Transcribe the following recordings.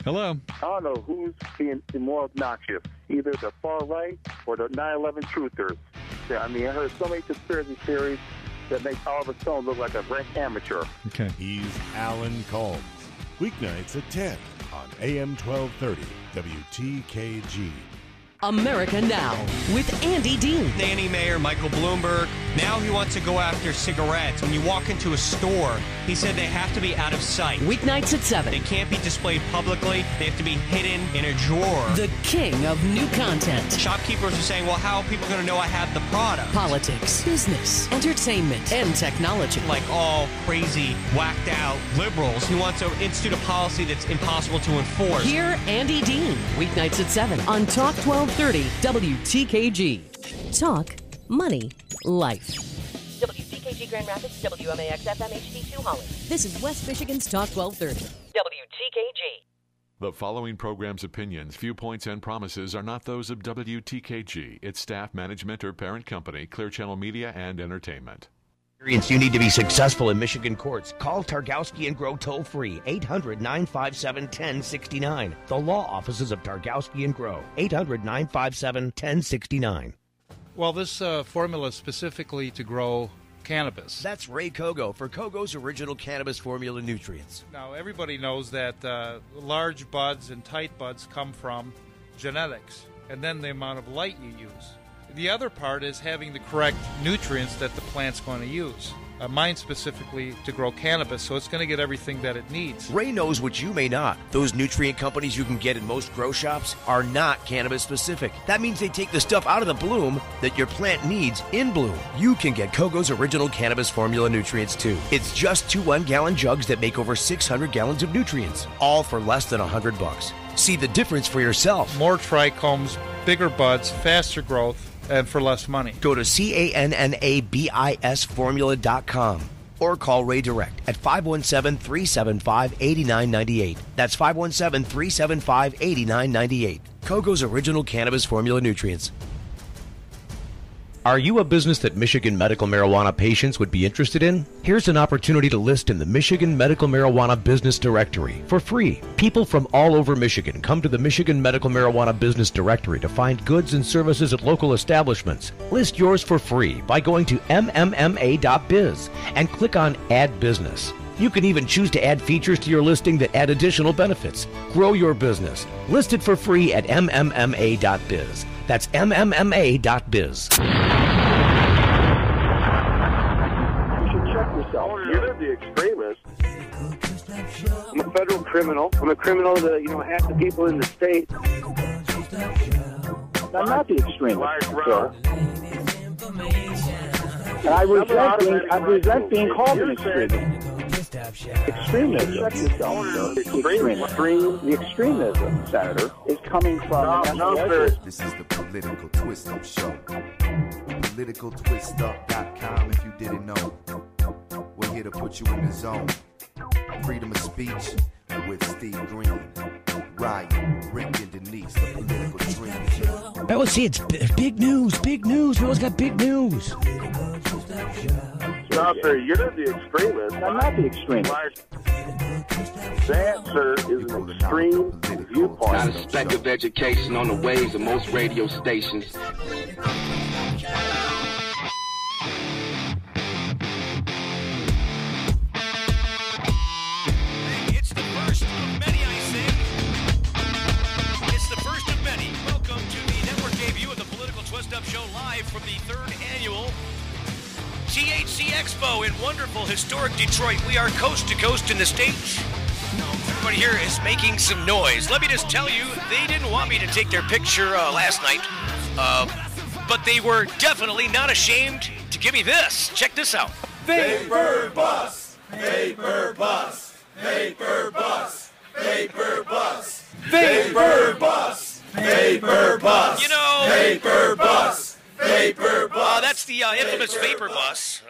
Hello. I don't know who's being more obnoxious, either the far right or the 9/11 truthers. Yeah, I mean, I heard so many conspiracy theories that make Oliver Stone look like a rank amateur. Okay. He's Alan Colmes. Weeknights at 10 on AM 1230 WTKG. America Now with Andy Dean. Nanny Mayor Michael Bloomberg. Now he wants to go after cigarettes. When you walk into a store, he said they have to be out of sight. Weeknights at 7. They can't be displayed publicly. They have to be hidden in a drawer. The king of new content. Shopkeepers are saying, well, how are people going to know I have the product? Politics, business, entertainment, and technology. Like all crazy, whacked out liberals. He wants to institute a policy that's impossible to enforce. Hear Andy Dean. Weeknights at 7 on Talk 1230 WTKG. Talk, money, life. WTKG Grand Rapids, WMAX FM HD2 Holland. This is West Michigan's Talk 1230. WTKG. The following program's opinions, viewpoints, and promises are not those of WTKG, its staff, management, or parent company, Clear Channel Media and Entertainment. You need to be successful in Michigan courts. Call Targowski & Grow toll-free, 800-957-1069. The law offices of Targowski & Grow, 800-957-1069. Well, this formula is specifically to grow cannabis. That's Ray Kogo for Kogo's Original Cannabis Formula Nutrients. Now, everybody knows that large buds and tight buds come from genetics, and then the amount of light you use. The other part is having the correct nutrients that the plant's going to use. Mine specifically to grow cannabis, so it's going to get everything that it needs. Ray knows what you may not. Those nutrient companies you can get in most grow shops are not cannabis specific. That means they take the stuff out of the bloom that your plant needs in bloom. You can get Kogo's Original Cannabis Formula Nutrients too. It's just 2 1-gallon jugs that make over 600 gallons of nutrients, all for less than $100. See the difference for yourself. More trichomes, bigger buds, faster growth, and for less money. Go to CANNABISformula.com or call Ray direct at 517-375-8998. That's 517-375-8998. Kogo's Original Cannabis Formula Nutrients. Are you a business that Michigan medical marijuana patients would be interested in? Here's an opportunity to list in the Michigan Medical Marijuana Business Directory for free. People from all over Michigan come to the Michigan Medical Marijuana Business Directory to find goods and services at local establishments. List yours for free by going to mmma.biz and click on Add Business. You can even choose to add features to your listing that add additional benefits. Grow your business. List it for free at mmma.biz. That's mmma.biz. You should check yourself. You're the extremist. I'm a federal criminal. I'm a criminal that, half the people in the state. I'm not the extremist, sir. And I resent being called an extremist. Extremism. Check yourself, sir. The extremism, Senator, is coming from... No, sir. This is the Political Twist-Up Show. PoliticalTwistUp.com if you didn't know. We're here to put you in the zone. Freedom of speech with Steve Green. Ryan, Rick, and Denise, the Political Dream Show. Oh, see, it's big news, big news. We always got big news. No, sir, you're the extremist. I'm not the extremist. That, sir, is an extreme viewpoint. Got a speck of education on the waves of most radio stations. It's the first of many, I say. It's the first of many. Welcome to the network debut of the Political Twist-Up Show live from the 3rd annual THC Expo in wonderful, historic Detroit. We are coast to coast in the stage. Everybody here is making some noise. Let me just tell you, they didn't want me to take their picture last night, but they were definitely not ashamed to give me this. Check this out. Vapor bus, vapor bus, vapor bus, vapor bus, vapor bus, vapor bus. You know, vapor bus. Vapor bus. That's the infamous Vapor Bus.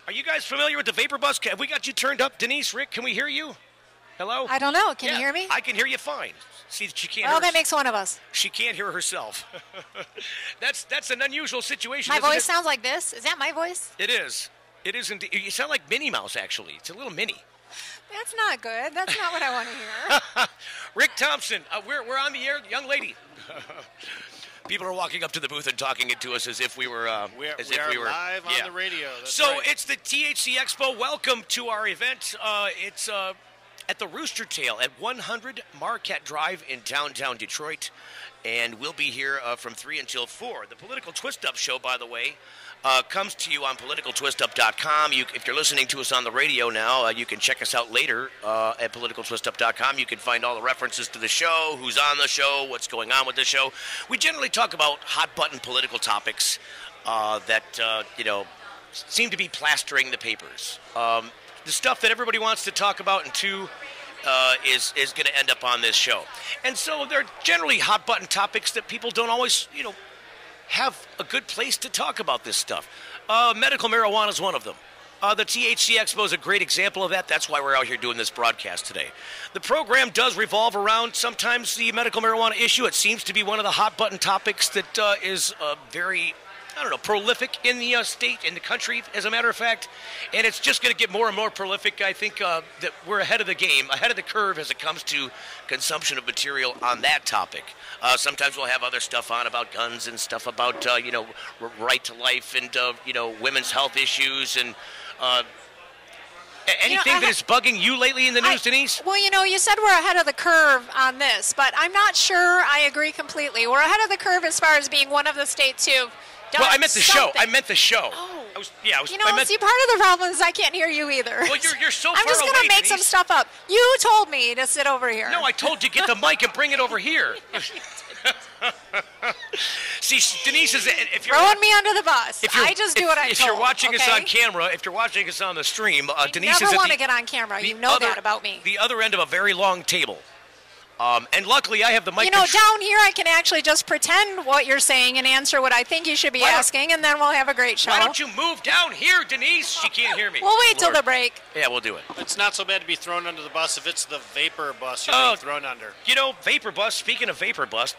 Are you guys familiar with the Vapor Bus? Have we got you turned up, Denise, Rick? Can we hear you? Hello? I don't know. Can you hear me? I can hear you fine. See, she can't. Oh, that makes one of us. She can't hear herself. That's an unusual situation. My voice sounds like this. Is that my voice? It is. It is indeed. You sound like Minnie Mouse, actually. It's a little mini. That's not good. That's not what I want to hear. Rick Thompson, we're on the air, young lady. People are walking up to the booth and talking to us as if we were we are live on the radio. That's so right. It's the THC Expo. Welcome to our event. It's at the Roostertail at 100 Marquette Drive in downtown Detroit, and we'll be here from 3 until 4. The Political Twist-Up Show, by the way, comes to you on politicaltwistup.com. If you're listening to us on the radio now, you can check us out later at politicaltwistup.com. You can find all the references to the show, who's on the show, what's going on with the show. We generally talk about hot-button political topics that, seem to be plastering the papers. The stuff that everybody wants to talk about, and is going to end up on this show. And so they're generally hot-button topics that people don't always, have a good place to talk about this stuff. Medical marijuana is one of them. The THC Expo is a great example of that. That's why we're out here doing this broadcast today. The program does revolve around sometimes the medical marijuana issue. It seems to be one of the hot-button topics that is very, prolific in the state, in the country, as a matter of fact. And it's just going to get more and more prolific. I think that we're ahead of the game, ahead of the curve as it comes to consumption of material on that topic. Sometimes we'll have other stuff on about guns and stuff about, right to life and, women's health issues and anything that is bugging you lately in the news, Denise? Well, you said we're ahead of the curve on this, but I'm not sure I agree completely. We're ahead of the curve as far as being one of the states who Well, I meant the show. I meant the show. Oh. See, part of the problem is I can't hear you either. Well, you're so far away, I'm just going to make some stuff up. You told me to sit over here. No, I told you get the mic and bring it over here. See, Denise is if you're throwing me under the bus. I just do what I'm told. If you're watching us on camera, if you're watching us on the stream, Denise never is want to get on camera. You know that about me. The other end of a very long table. And luckily, I have the mic. Down here, I can actually just pretend what you're saying and answer what I think you should be asking, and then we'll have a great show. Why don't you move down here, Denise? She can't hear me. We'll wait till the break. Yeah, we'll do it. It's not so bad to be thrown under the bus if it's the vapor bus you're being thrown under. Vapor bus, speaking of vapor bus,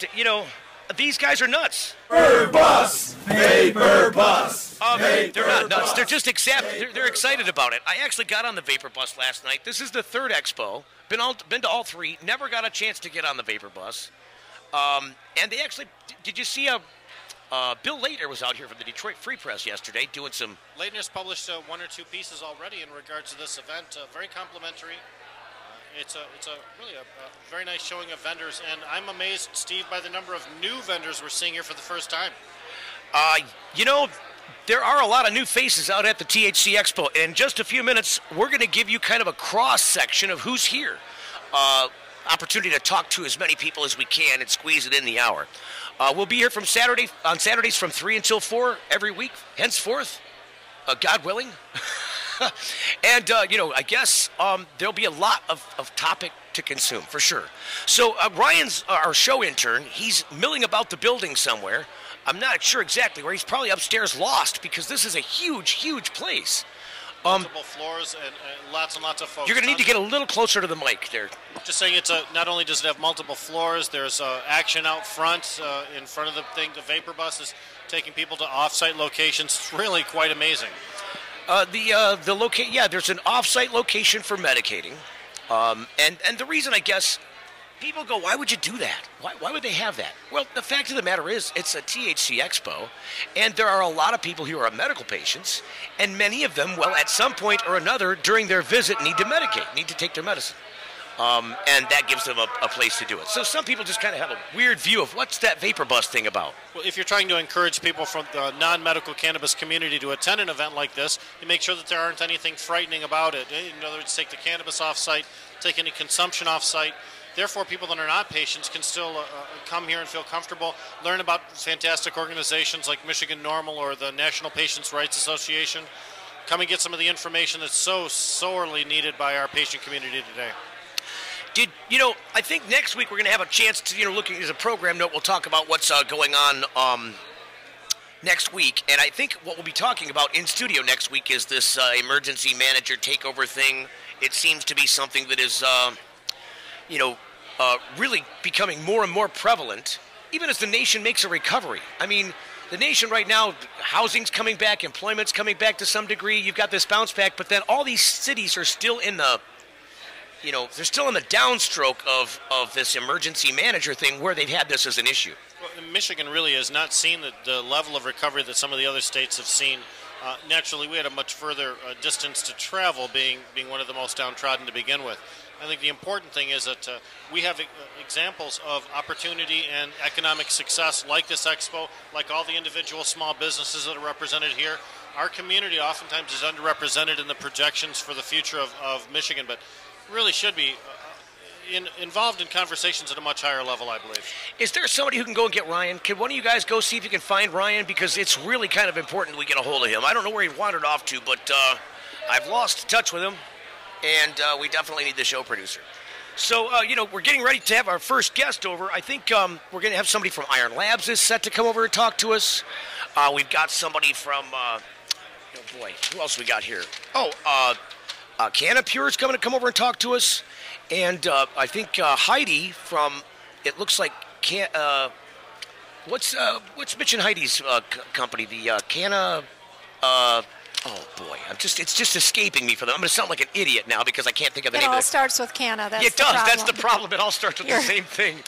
these guys are nuts. Vapor bus! Vapor bus! They're not nuts. They're just they're excited about it. I actually got on the vapor bus last night. This is the third expo. Been to all three. Never got a chance to get on the vapor bus. And they actually, did you see Bill Laettner was out here from the Detroit Free Press yesterday doing some. Laettner's published one or two pieces already in regards to this event. Very complimentary. It's really a very nice showing of vendors, and I'm amazed, Steve, by the number of new vendors we're seeing here for the first time. There are a lot of new faces out at the THC Expo. In just a few minutes, we're going to give you kind of a cross-section of who's here. Opportunity to talk to as many people as we can and squeeze it in the hour. We'll be here on Saturdays from 3 until 4 every week, henceforth, God willing. And, I guess there'll be a lot of topic to consume, for sure. So Ryan's our show intern. He's milling about the building somewhere. I'm not sure exactly where. He's probably upstairs lost because this is a huge, huge place. Multiple floors and lots and lots of folks. You're going to need to get a little closer to the mic there. Just saying, not only does it have multiple floors, there's action out front, in front of the thing. The vapor bus is taking people to off-site locations. It's really quite amazing. There's an off-site location for medicating, and the reason I guess people go, why would you do that? Why would they have that? Well, the fact of the matter is, it's a THC Expo, and there are a lot of people who are medical patients, and many of them, at some point or another during their visit, need to take their medicine. And that gives them a place to do it. So some people just kind of have a weird view of what's that vapor bus thing about. Well, if you're trying to encourage people from the non-medical cannabis community to attend an event like this, you make sure that there aren't anything frightening about it. In other words, take the cannabis off-site, take any consumption off-site. Therefore, people that are not patients can still come here and feel comfortable, learn about fantastic organizations like Michigan NORML or the National Patients' Rights Association. Come and get some of the information that's so sorely needed by our patient community today. I think next week we're going to have a chance to, looking as a program note, we'll talk about what's going on next week. And I think what we'll be talking about in studio next week is this emergency manager takeover thing. It seems to be something that is, really becoming more and more prevalent, even as the nation makes a recovery. I mean, the nation right now, housing's coming back, employment's coming back to some degree. You've got this bounce back, but then all these cities are still in the they're still in the downstroke of this emergency manager thing where they've had this as an issue. Well, Michigan really has not seen the level of recovery that some of the other states have seen. Naturally, we had a much further distance to travel, being one of the most downtrodden to begin with. I think the important thing is that we have examples of opportunity and economic success like this expo, like all the individual small businesses that are represented here. Our community oftentimes is underrepresented in the projections for the future of Michigan, but really should be involved in conversations at a much higher level, I believe. Is there somebody who can go and get Ryan? Can one of you guys go see if you can find Ryan? Because it's really kind of important we get a hold of him. I don't know where he wandered off to, but I've lost touch with him, and we definitely need the show producer. So, we're getting ready to have our first guest over. I think we're going to have somebody from Iron Labs is set to come over and talk to us. We've got somebody from, who else we got here? Cannabis is going to come over and talk to us. And I think Heidi from, it looks like, what's Mitch and Heidi's company? The oh boy, it's just escaping me for them. I'm going to sound like an idiot now because I can't think of the name of it. It all starts with Canna. That's it does. That's the problem. It all starts with the same thing.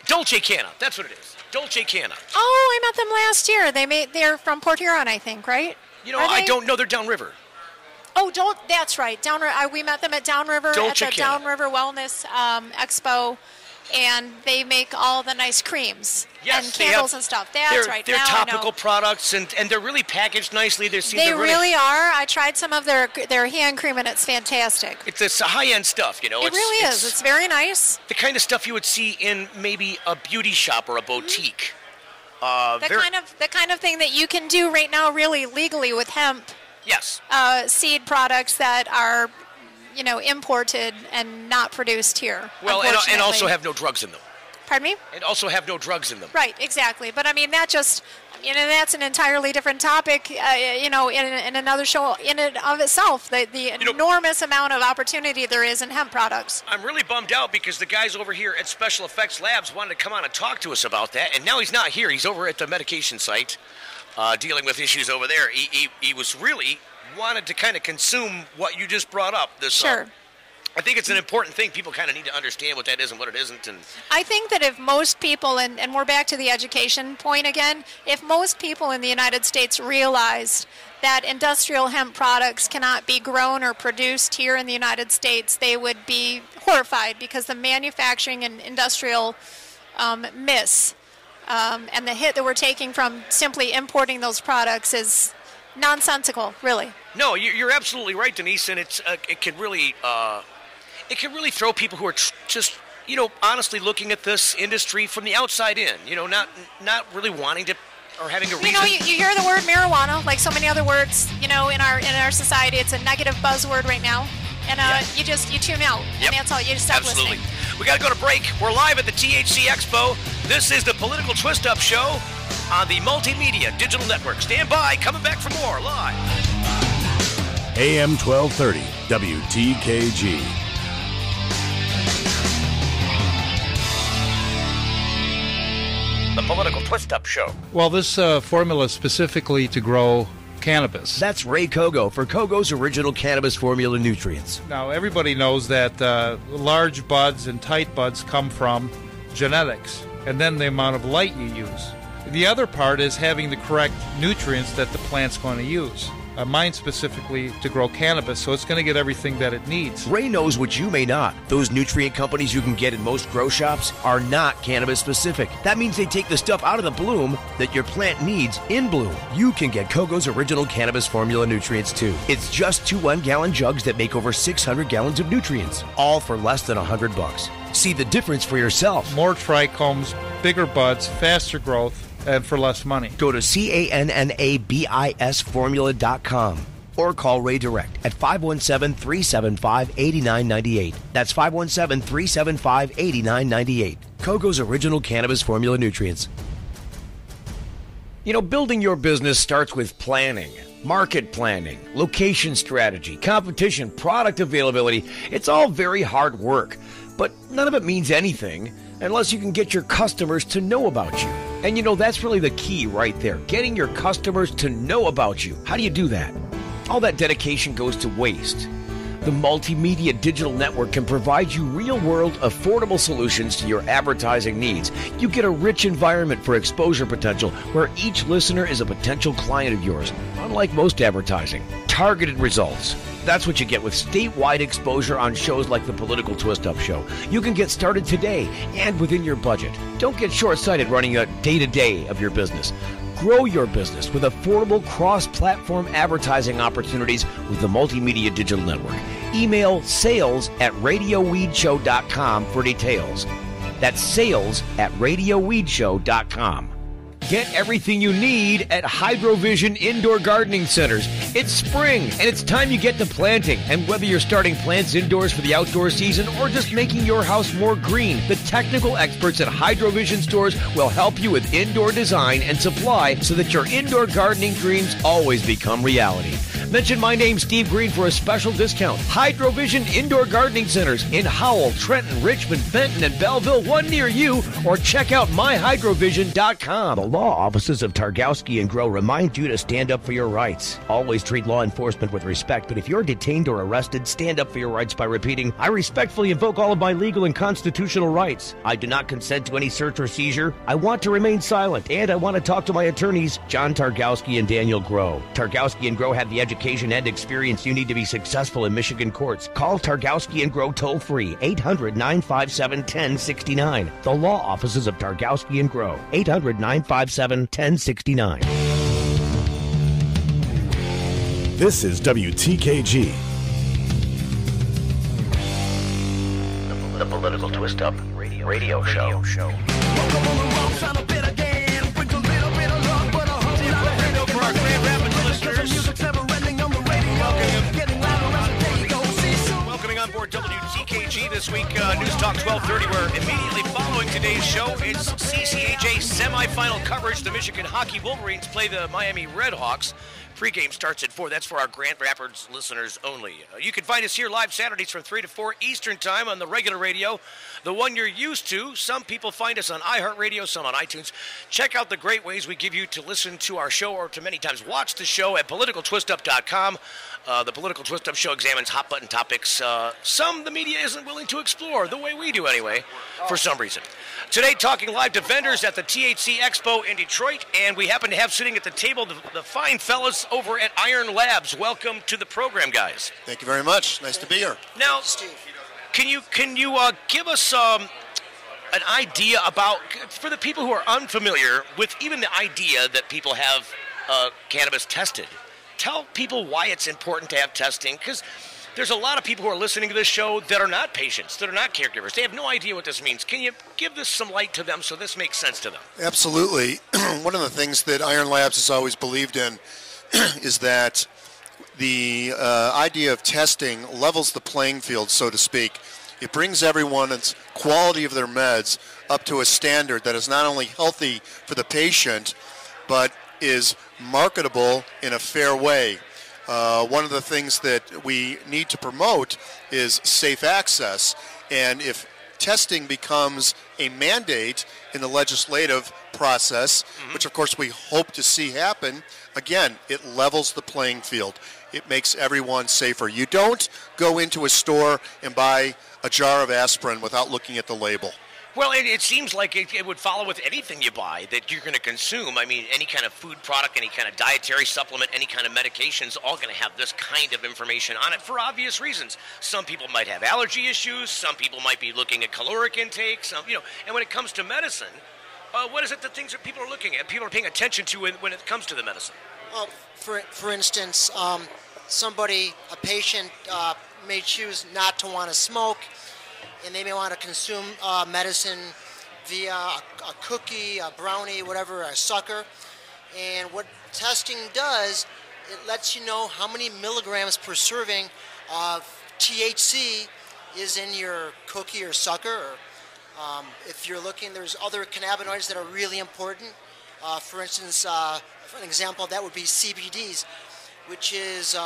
Dolce Canna. That's what it is. Dolce Canna. Oh, I met them last year. They're from Port Huron, I think, right? I don't know. They're downriver. Oh, that's right. We met them at Downriver Dolce at the Canna. Downriver Wellness Expo, and they make all the nice creams and candles and stuff. That's right. They're now topical products, and they're really packaged nicely. They really are. I tried some of their hand cream, and it's fantastic. It's high-end stuff, It really is. It's very nice. The kind of stuff you would see in maybe a beauty shop or a boutique. The kind of thing that you can do right now, really legally with hemp. Yes. Seed products that are, imported and not produced here. Well, and also have no drugs in them. Pardon me? And also have no drugs in them. Right, exactly. But I mean, that's an entirely different topic, in another show in and of itself, the enormous amount of opportunity there is in hemp products. I'm really bummed out because the guys over here at Special Effects Labs wanted to come on and talk to us about that, and now he's not here. He's over at the medication site dealing with issues over there. He was really wanted to kind of consume what you just brought up. Sure. I think it's an important thing. People kind of need to understand what that is and what it isn't. And I think that if most people, and we're back to the education point again, if most people in the United States realized that industrial hemp products cannot be grown or produced here in the United States, they would be horrified because the manufacturing and industrial miss and the hit that we're taking from simply importing those products is nonsensical, really. No, you're absolutely right, Denise, and it can really throw people who are just honestly looking at this industry from the outside in, not really wanting to or having a reason. You hear the word marijuana, like so many other words, in our society. It's a negative buzzword right now, and you tune out, and that's all. You just stop listening. We got to go to break. We're live at the THC Expo. This is the Political Twist-Up Show on the Multimedia Digital Network. Stand by. Coming back for more live. AM 1230 WTKG. The Political Twist-Up Show. Well, this formula is specifically to grow cannabis. That's Ray Kogo for Kogo's original cannabis formula nutrients. Now, everybody knows that large buds and tight buds come from genetics, and then the amount of light you use. The other part is having the correct nutrients that the plant's going to use. Mine specifically to grow cannabis, so it's going to get everything that it needs. Ray knows what you may not. Those nutrient companies you can get in most grow shops are not cannabis specific. That means they take the stuff out of the bloom that your plant needs in bloom. You can get Kogo's original cannabis formula nutrients too. It's just 2 1-gallon jugs that make over 600 gallons of nutrients, all for less than $100. See the difference for yourself. More trichomes, bigger buds, faster growth, and for less money. Go to CANNABISformula.com or call Ray direct at 517-375-8998. That's 517-375-8998. Kogo's original cannabis formula nutrients. Building your business starts with planning. Market planning, location strategy, competition, product availability. It's all very hard work, but none of it means anything unless you can get your customers to know about you. And that's really the key right there, getting your customers to know about you. How do you do that? All that dedication goes to waste. The Multimedia Digital Network can provide you real-world, affordable solutions to your advertising needs. You get a rich environment for exposure potential where each listener is a potential client of yours. Unlike most advertising, targeted results. That's what you get with statewide exposure on shows like the Political Twist-Up Show. You can get started today and within your budget. Don't get short-sighted running a day-to-day of your business. Grow your business with affordable cross-platform advertising opportunities with the Multimedia Digital Network. Email sales@radioweedshow.com for details. That's sales@radioweedshow.com. Get everything you need at Hydrovision Indoor Gardening Centers. It's spring, and it's time you get to planting. And whether you're starting plants indoors for the outdoor season or just making your house more green, the technical experts at Hydrovision stores will help you with indoor design and supply so that your indoor gardening dreams always become reality. Mention my name, Steve Green, for a special discount. Hydrovision Indoor Gardening Centers in Howell, Trenton, Richmond, Benton, and Belleville, one near you, or check out myhydrovision.com. The law offices of Targowski & Grow remind you to stand up for your rights. Always treat law enforcement with respect, but if you're detained or arrested, stand up for your rights by repeating, I respectfully invoke all of my legal and constitutional rights. I do not consent to any search or seizure. I want to remain silent, and I want to talk to my attorneys, John Targowski and Daniel Grow. Targowski & Grow have the education and experience you need to be successful in Michigan courts. Call Targowski & Grow toll-free, 800-957-1069. The law offices of Targowski & Grow, 800-957-1069. This is WTKG. The Political Twist-Up radio show. Welcoming on board WTKG this week, News Talk 1230, where immediately following today's show, it's CCHA semifinal coverage. The Michigan Hockey Wolverines play the Miami Redhawks. Pregame starts at 4. That's for our Grand Rapids listeners only. You can find us here live Saturdays from 3 to 4 Eastern Time on the regular radio, the one you're used to. Some people find us on iHeartRadio, some on iTunes. Check out the great ways we give you to listen to our show or to many times watch the show at politicaltwistup.com. The Political Twist-Up Show examines hot-button topics some the media isn't willing to explore, the way we do anyway, for some reason. Today, talking live to vendors at the THC Expo in Detroit, and we happen to have sitting at the table the fine fellas over at Iron Labs. Welcome to the program, guys. Thank you very much. Nice to be here. Now, Steve, can you give us an idea about, for the people who are unfamiliar with even the idea that people have cannabis tested, tell people why it's important to have testing, because there's a lot of people who are listening to this show that are not patients, that are not caregivers. They have no idea what this means. Can you give this some light to them so this makes sense to them? Absolutely. One of the things that Iron Labs has always believed in is that the idea of testing levels the playing field, so to speak. It brings everyone's quality of their meds up to a standard that is not only healthy for the patient, but is marketable in a fair way. One of the things that we need to promote is safe access, and if testing becomes a mandate in the legislative process, which of course we hope to see happen, again, it levels the playing field. It makes everyone safer. You don't go into a store and buy a jar of aspirin without looking at the label. Well, it seems like it would follow with anything you buy that you're going to consume. I mean, any kind of food product, any kind of dietary supplement, any kind of medication is all going to have this kind of information on it for obvious reasons. Some people might have allergy issues. Some people might be looking at caloric intake. And when it comes to medicine, what is it the things that people are looking at? People are paying attention to when it comes to the medicine. Well, for instance, a patient may choose not to want to smoke, and they may want to consume medicine via a cookie, a brownie, whatever, a sucker. And what testing does, it lets you know how many milligrams per serving of THC is in your cookie or sucker. Or, if you're looking, there's other cannabinoids that are really important. For instance, for an example, that would be CBDs, which is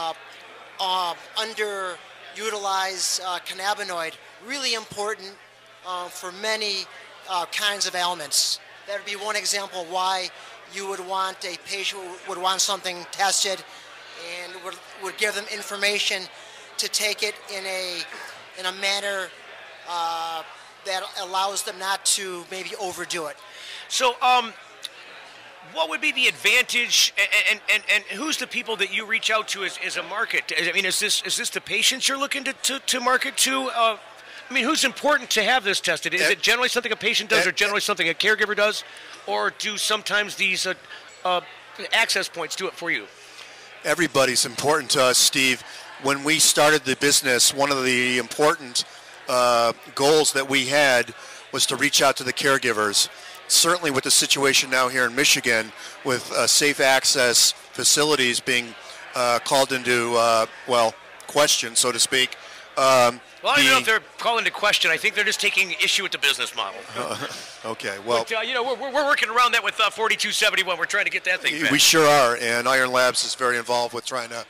underutilized cannabinoid, really important for many kinds of ailments. That would be one example why you would want a patient would want something tested and would give them information to take it in a manner that allows them not to maybe overdo it. So, what would be the advantage, and who's the people that you reach out to as a market? I mean, is this the patients you're looking to market to? I mean, who's important to have this tested? Is it generally something a patient does, or generally something a caregiver does, or do sometimes these access points do it for you? Everybody's important to us, Steve. When we started the business, one of the important goals that we had was to reach out to the caregivers. Certainly with the situation now here in Michigan, with safe access facilities being called into, question, so to speak. Well, I don't know if they're calling into question. I think they're just taking issue with the business model. Okay, well. But, we're working around that with 4271. We're trying to get that thing fixed. We sure are, and Iron Labs is very involved with trying to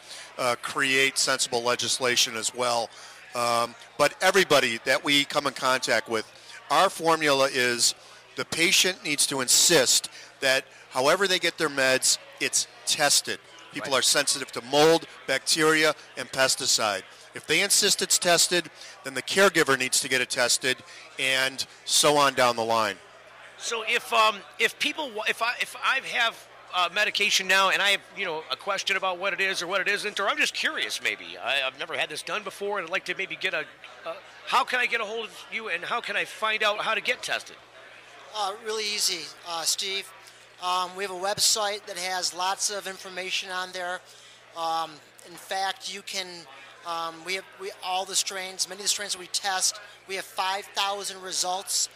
create sensible legislation as well. But everybody that we come in contact with, our formula is the patient needs to insist that however they get their meds, it's tested. People are sensitive to mold, bacteria, and pesticide. If they insist it's tested, then the caregiver needs to get it tested, and so on down the line. So if I have medication now and I have a question about what it is or what it isn't, or I'm just curious maybe, I've never had this done before, and I'd like to maybe get how can I get a hold of you, and how can I find out how to get tested? Really easy, Steve. We have a website that has lots of information on there. In fact, you can. We all the strains, many of the strains that we test. We have 5,000 results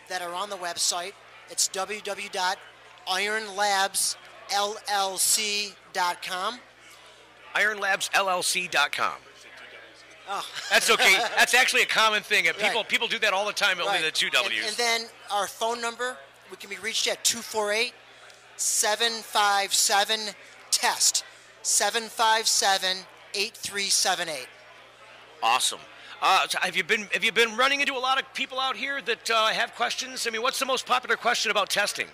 that are on the website. It's www.ironlabsllc.com. Ironlabsllc.com. Oh. That's okay. That's actually a common thing. People do that all the time, only the two W's. And then our phone number, we can be reached at 248-757-TEST. 757-8378. Awesome. So have you been running into a lot of people out here that have questions? I mean, what's the most popular question about testing?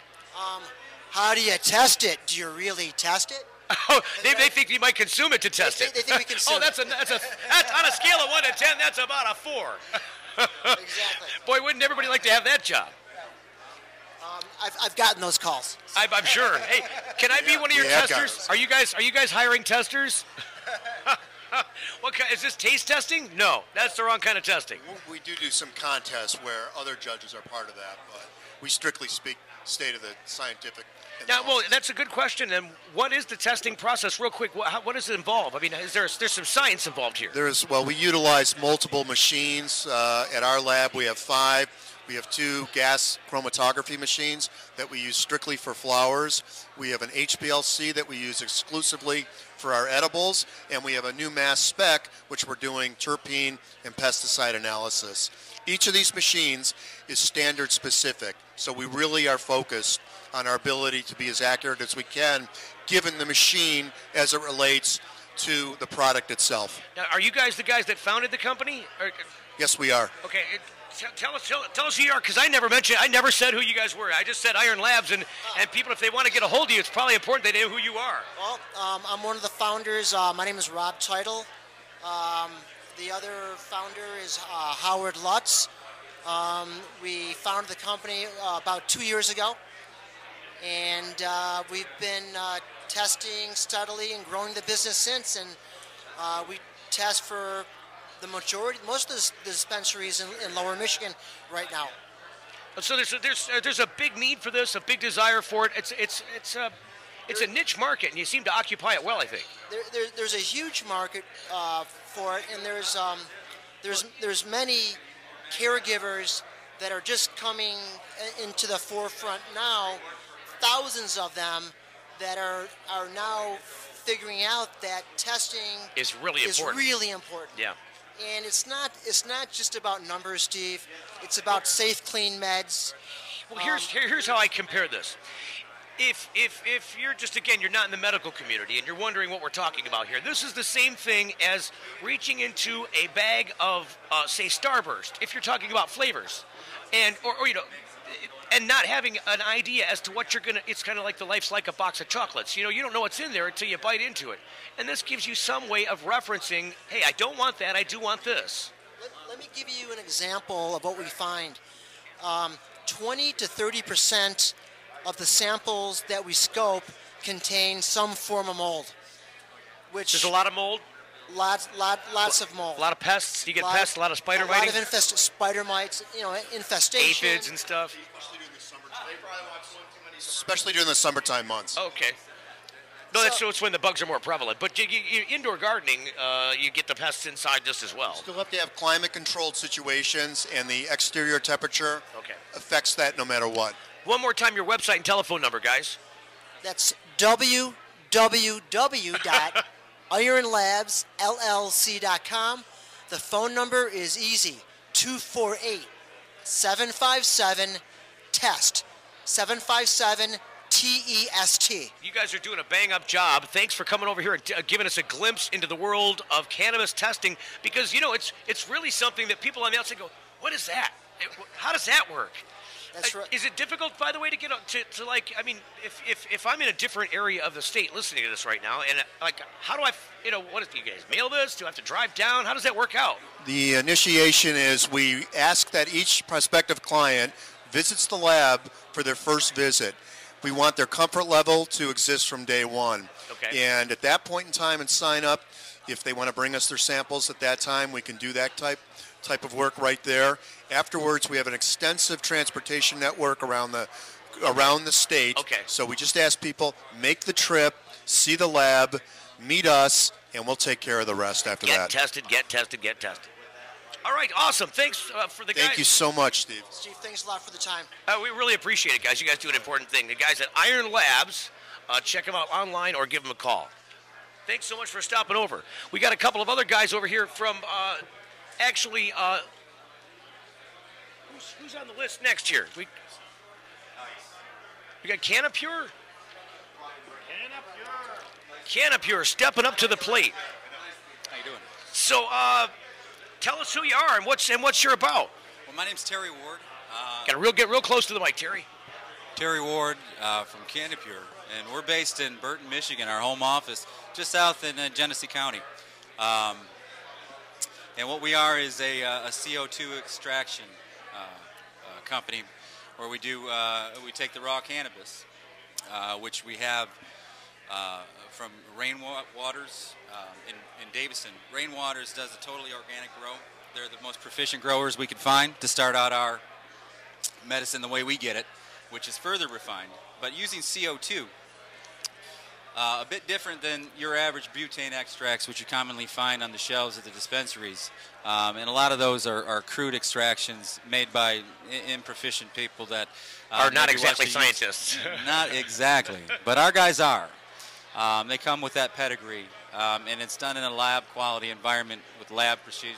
How do you test it? Do you really test it? Oh, they think you might consume it to test it. They think we consume that's on a scale of 1 to 10. That's about a 4. Exactly. Boy, wouldn't everybody like to have that job? I've gotten those calls. I'm sure. Hey, can I be one of your testers? Are you guys hiring testers? What kind, is this taste testing? No, that's the wrong kind of testing. We do some contests where other judges are part of that, but we strictly state of the scientific. Now, well, that's a good question. And what is the testing process, real quick? What does it involve? I mean, there's some science involved here. We utilize multiple machines. At our lab, we have 5. We have 2 gas chromatography machines that we use strictly for flowers. We have an HPLC that we use exclusively for our edibles, and we have a new mass spec, which we're doing terpene and pesticide analysis. Each of these machines is standard specific, so we really are focused on our ability to be as accurate as we can, given the machine as it relates to the product itself. Now, are you guys the guys that founded the company? Yes, we are. Okay, tell us who you are, because I never said who you guys were. I just said Iron Labs, and people, if they want to get a hold of you, it's probably important they know who you are. Well, I'm one of the founders. My name is Rob Teitel. The other founder is Howard Lutz. We founded the company about 2 years ago, and we've been testing steadily and growing the business since, and we test for most of the dispensaries in Lower Michigan right now. So there's a big need for this, a big desire for it. It's a niche market, and you seem to occupy it well, I think. There's a huge market for it, and there's many caregivers that are just coming into the forefront now. Thousands of them that are now figuring out that testing is really important. Yeah. And it's not just about numbers, Steve. It's about safe, clean meds. Well, here's how I compare this. If you're you're not in the medical community and you're wondering what we're talking about here, this is the same thing as reaching into a bag of, say, Starburst, if you're talking about flavors. And, or and not having an idea as to what you're going to, it's kind of like the life's like a box of chocolates. You know, you don't know what's in there until you bite into it. And this gives you some way of referencing, hey, I don't want that, I do want this. Let me give you an example of what we find. 20 to 30% of the samples that we scope contain some form of mold. Which there's a lot of mold? Lots of mold. A lot of pests? You get pests? A lot of spider mites? A lot of spider mites, infestation. Aphids and stuff? Especially during the summertime months. Okay. No, so it's when the bugs are more prevalent. But indoor gardening, you get the pests inside just as well. Still have to have climate-controlled situations, and the exterior temperature affects that no matter what. One more time, your website and telephone number, guys. That's www.ironlabsllc.com. The phone number is easy, 248-757-TEST, 757-TEST. You guys are doing a bang-up job. Thanks for coming over here and giving us a glimpse into the world of cannabis testing, because, you know, it's really something that people on the outside go, what is that? How does that work? That's right. Is it difficult, by the way, to get to like, I mean, if I'm in a different area of the state listening to this right now, and like, how do I, you know, what do you guys mail this? Do I have to drive down? How does that work out? The initiation is we ask that each prospective client visits the lab for their first visit. We want their comfort level to exist from day one. Okay. And at that point in time and sign up, if they want to bring us their samples at that time, we can do that type of work right there. Afterwards, we have an extensive transportation network around the state. Okay. So we just ask people, make the trip, see the lab, meet us, and we'll take care of the rest after that. Get tested. All right, awesome. Thanks for the guys. Thank you so much, Steve. Steve, thanks a lot for the time. We really appreciate it, guys. You guys do an important thing. The guys at Iron Labs, check them out online or give them a call. Thanks so much for stopping over. We got a couple of other guys over here from, who's on the list next here? We got Cannapure. Cannapure stepping up to the plate. How you doing? So, tell us who you are and what you're about. Well, my name's Terry Ward. Got to get real close to the mic, Terry. Terry Ward from Cannapure, and we're based in Burton, Michigan, our home office, just south in Genesee County. And what we are is a CO2 extraction company, where we take the raw cannabis, which we have from Rainwaters in Davison. Rainwaters does a totally organic grow. They're the most proficient growers we could find to start out our medicine the way we get it, which is further refined. But using CO2, a bit different than your average butane extracts, which you commonly find on the shelves at the dispensaries. And a lot of those are crude extractions made by improficient people that are not exactly scientists. Not exactly, but our guys are. They come with that pedigree, and it's done in a lab quality environment with lab procedure.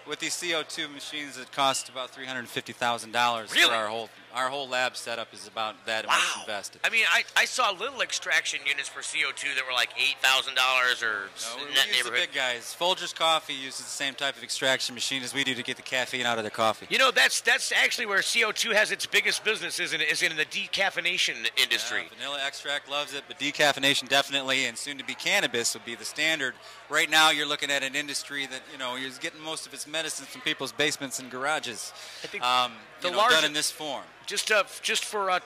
With these CO2 machines, it costs about $350,000 Really? for our whole lab setup is about that much invested. I mean, I saw little extraction units for CO2 that were like $8,000 or in that We use neighborhood. the big guys. Folgers Coffee uses the same type of extraction machine as we do to get the caffeine out of their coffee. You know, that's actually where CO2 has its biggest business, is in the decaffeination industry. Vanilla extract loves it, but decaffeination definitely, and soon to be cannabis would be the standard. Right now, you're looking at an industry that is getting most of its medicines from people's basements and garages. I think done in this form. Just for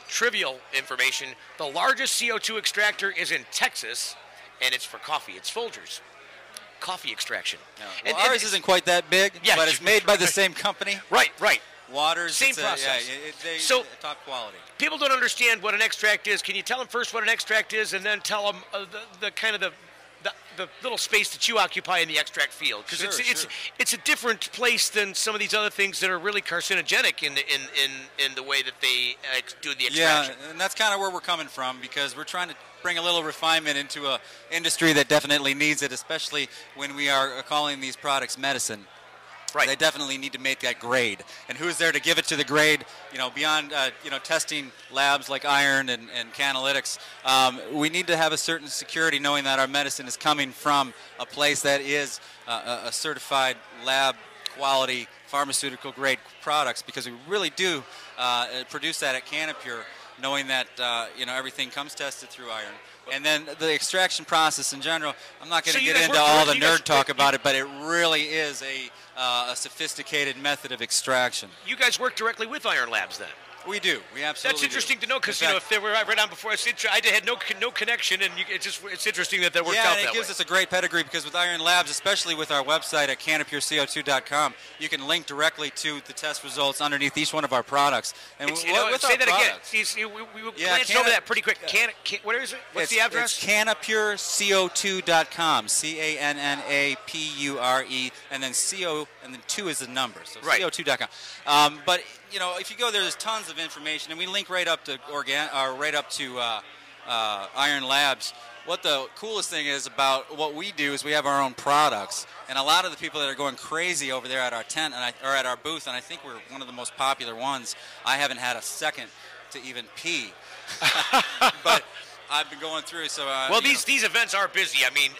trivial information, the largest CO2 extractor is in Texas, and it's for coffee. It's Folgers. Coffee extraction. Well, ours isn't quite that big, but it's made by the same company. Right. Waters. Same process. So top quality. People don't understand what an extract is. Can you tell them first what an extract is, and then tell them the little space that you occupy in the extract field? Because it's a different place than some of these other things that are really carcinogenic in the way that they do the extraction. Yeah, and that's kind of where we're coming from, because we're trying to bring a little refinement into a industry that definitely needs it, especially when we are calling these products medicine. Right. They definitely need to make that grade. And who's there to give it to the grade? Beyond testing labs like Iron and Canalytics, we need to have a certain security knowing that our medicine is coming from a place that is a certified lab quality pharmaceutical-grade products, because we really do produce that at Canapure, knowing that everything comes tested through iron. And then the extraction process in general, I'm not going to get into all the nerd talk about it, but it really is a sophisticated method of extraction. You guys work directly with Iron Labs then? We do. We absolutely That's interesting do. to know, because if they were right on before, I had no connection, and it's interesting that worked out that way. Yeah, and it gives us a great pedigree, because with Iron Labs, especially with our website at CannapureCO2.com, you can link directly to the test results underneath each one of our products. And say that again. We glanced over that pretty quick. What is it? What's the address? It's CannapureCO2.com. CANNAPURE, and then CO, and then 2 is the number. So right. CO2.com. But if you go there's tons of information, and we link right up to Iron Labs. What the coolest thing is about what we do is we have our own products, and a lot of the people that are going crazy over there at our tent or at our booth, and I think we're one of the most popular ones. I haven't had a second to even pee, but I've been going through. So these events are busy. I mean,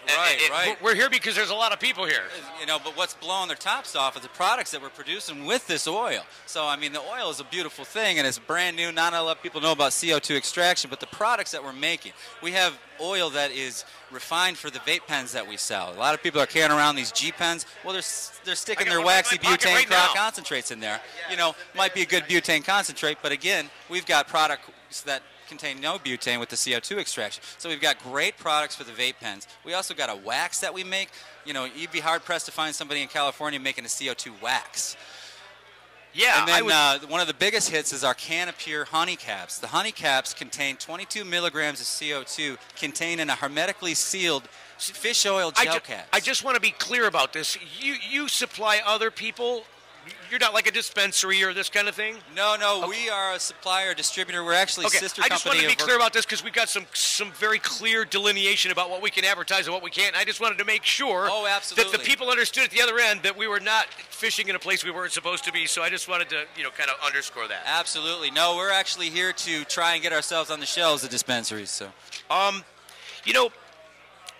right. We're here because there's a lot of people here. But what's blowing their tops off is the products that we're producing with this oil. So I mean, the oil is a beautiful thing, and it's brand new. Not a lot of people know about CO2 extraction, but the products that we're making, we have oil that is refined for the vape pens that we sell. A lot of people are carrying around these G pens. Well, they're sticking their waxy butane concentrates in there. Might be a good butane concentrate, but again, we've got products that contain no butane with the CO2 extraction. So we've got great products for the vape pens. We also got a wax that we make. You'd be hard-pressed to find somebody in California making a CO2 wax. Yeah. And then one of the biggest hits is our Canapure honey caps. The honey caps contain 22 milligrams of CO2 contained in a hermetically sealed fish oil gel cap. I just want to be clear about this. You supply other people. You're not like a dispensary or this kind of thing? No, okay. We are a supplier, distributor. We're actually sister company. I just wanted to be clear about this, because we've got some very clear delineation about what we can advertise and what we can't. I just wanted to make sure that the people understood at the other end that we were not fishing in a place we weren't supposed to be. So I just wanted to, kind of underscore that. Absolutely. No, we're actually here to try and get ourselves on the shelves of dispensaries. So,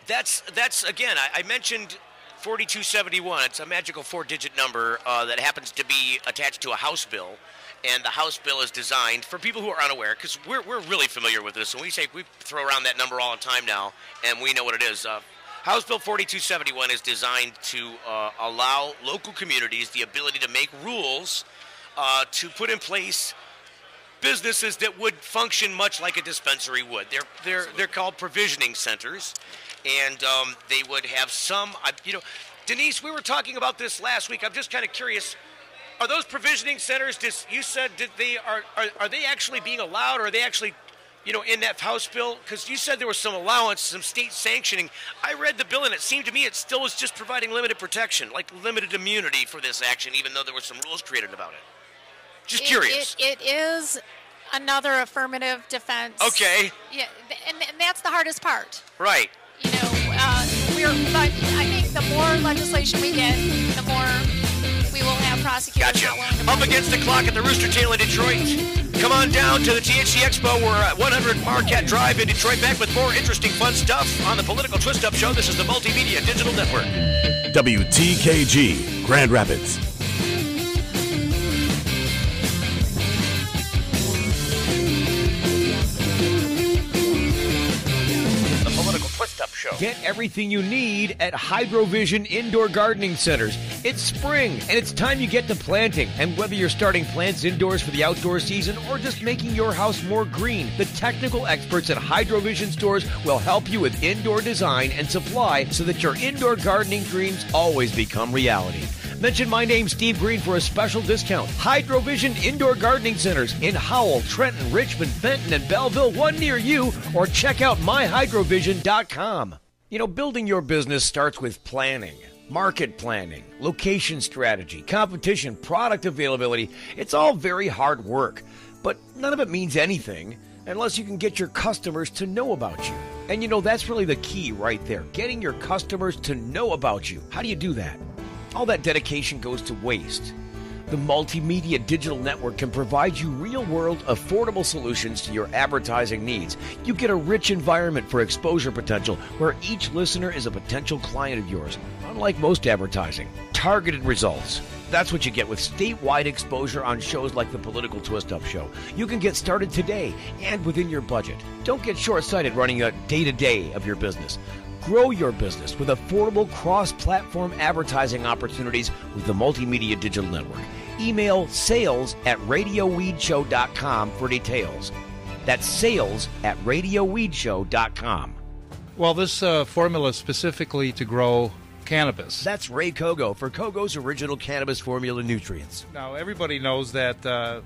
that's again, I mentioned 4271. It's a magical 4-digit number that happens to be attached to a House bill, and the House bill is designed for people who are unaware, because we're really familiar with this, and we throw around that number all the time now, and we know what it is. House Bill 4271 is designed to allow local communities the ability to make rules to put in place businesses that would function much like a dispensary would. They're called provisioning centers. And they would have some, Denise, we were talking about this last week. I'm just kind of curious. Are those provisioning centers, are they actually being allowed, or are they actually, in that House bill? Because you said there was some allowance, some state sanctioning. I read the bill, and it seemed to me it still was just providing limited protection, like limited immunity for this action, even though there were some rules created about it. Just curious. It is another affirmative defense. Okay. Yeah, and that's the hardest part. Right. But I think the more legislation we get, the more we will have prosecutors. Gotcha. Up against the clock at the Roostertail in Detroit. Come on down to the THC Expo. We're at 100 Marquette Drive in Detroit. Back with more interesting, fun stuff on the Political Twist Up Show. This is the Multimedia Digital Network. WTKG, Grand Rapids. Get everything you need at Hydrovision Indoor Gardening Centers. It's spring, and it's time you get to planting. And whether you're starting plants indoors for the outdoor season or just making your house more green, the technical experts at Hydrovision stores will help you with indoor design and supply so that your indoor gardening dreams always become reality. Mention my name, Steve Green, for a special discount. Hydrovision Indoor Gardening Centers in Howell, Trenton, Richmond, Fenton, and Belleville, one near you, or check out myhydrovision.com. Building your business starts with planning. Market planning, location strategy, competition, product availability. It's all very hard work, but none of it means anything unless you can get your customers to know about you. And that's really the key right there, getting your customers to know about you. How do you do that? All that dedication goes to waste. The Multimedia Digital Network can provide you real-world, affordable solutions to your advertising needs. You get a rich environment for exposure potential where each listener is a potential client of yours, unlike most advertising. Targeted results, That's what you get with statewide exposure on shows like the Political Twist-Up Show. You can get started today and within your budget. Don't get short-sighted running a day-to-day of your business. Grow your business with affordable cross-platform advertising opportunities with the Multimedia Digital Network. Email sales@radioweedshow.com for details. That's sales@radioweedshow.com. Well, this formula is specifically to grow cannabis. That's Ray Kogo for Kogo's Original Cannabis Formula Nutrients. Now, everybody knows that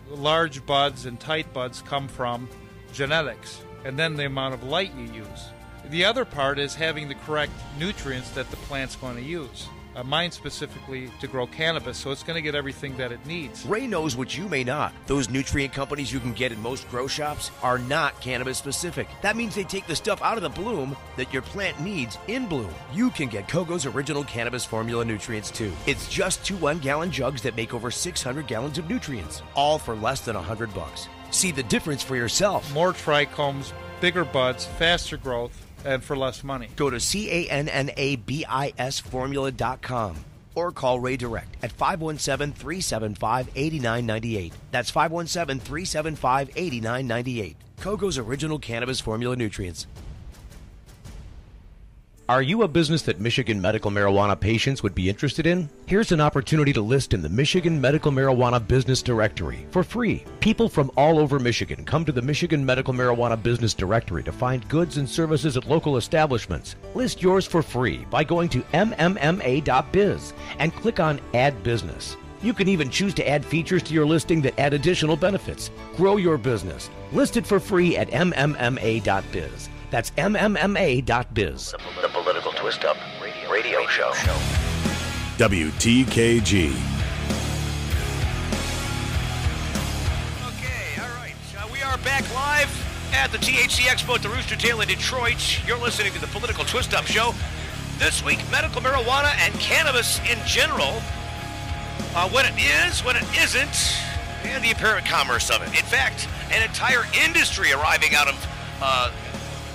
large buds and tight buds come from genetics, and then the amount of light you use. The other part is having the correct nutrients that the plant's going to use. Mine specifically to grow cannabis, so it's going to get everything that it needs. Ray knows what you may not. Those nutrient companies you can get in most grow shops are not cannabis specific. That means they take the stuff out of the bloom that your plant needs in bloom. You can get Kogo's Original Cannabis Formula Nutrients too. It's just 2 1-gallon jugs that make over 600 gallons of nutrients, all for less than $100. See the difference for yourself. More trichomes, bigger buds, faster growth, and for less money. Go to CANNABISformula.com or call Ray direct at 517-375-8998. That's 517-375-8998. Kogo's Original Cannabis Formula Nutrients. Are you a business that Michigan medical marijuana patients would be interested in? Here's an opportunity to list in the Michigan Medical Marijuana Business Directory for free. People from all over Michigan come to the Michigan Medical Marijuana Business Directory to find goods and services at local establishments. List yours for free by going to mmma.biz and click on Add Business. You can even choose to add features to your listing that add additional benefits. Grow your business. List it for free at mmma.biz. That's mmma.biz. The Political Twist-Up Radio Show. WTKG. Okay, all right. We are back live at the THC Expo at the Roostertail in Detroit. You're listening to the Political Twist-Up Show. This week, medical marijuana and cannabis in general. What it is, what it isn't, and the apparent commerce of it. In fact, an entire industry arriving out of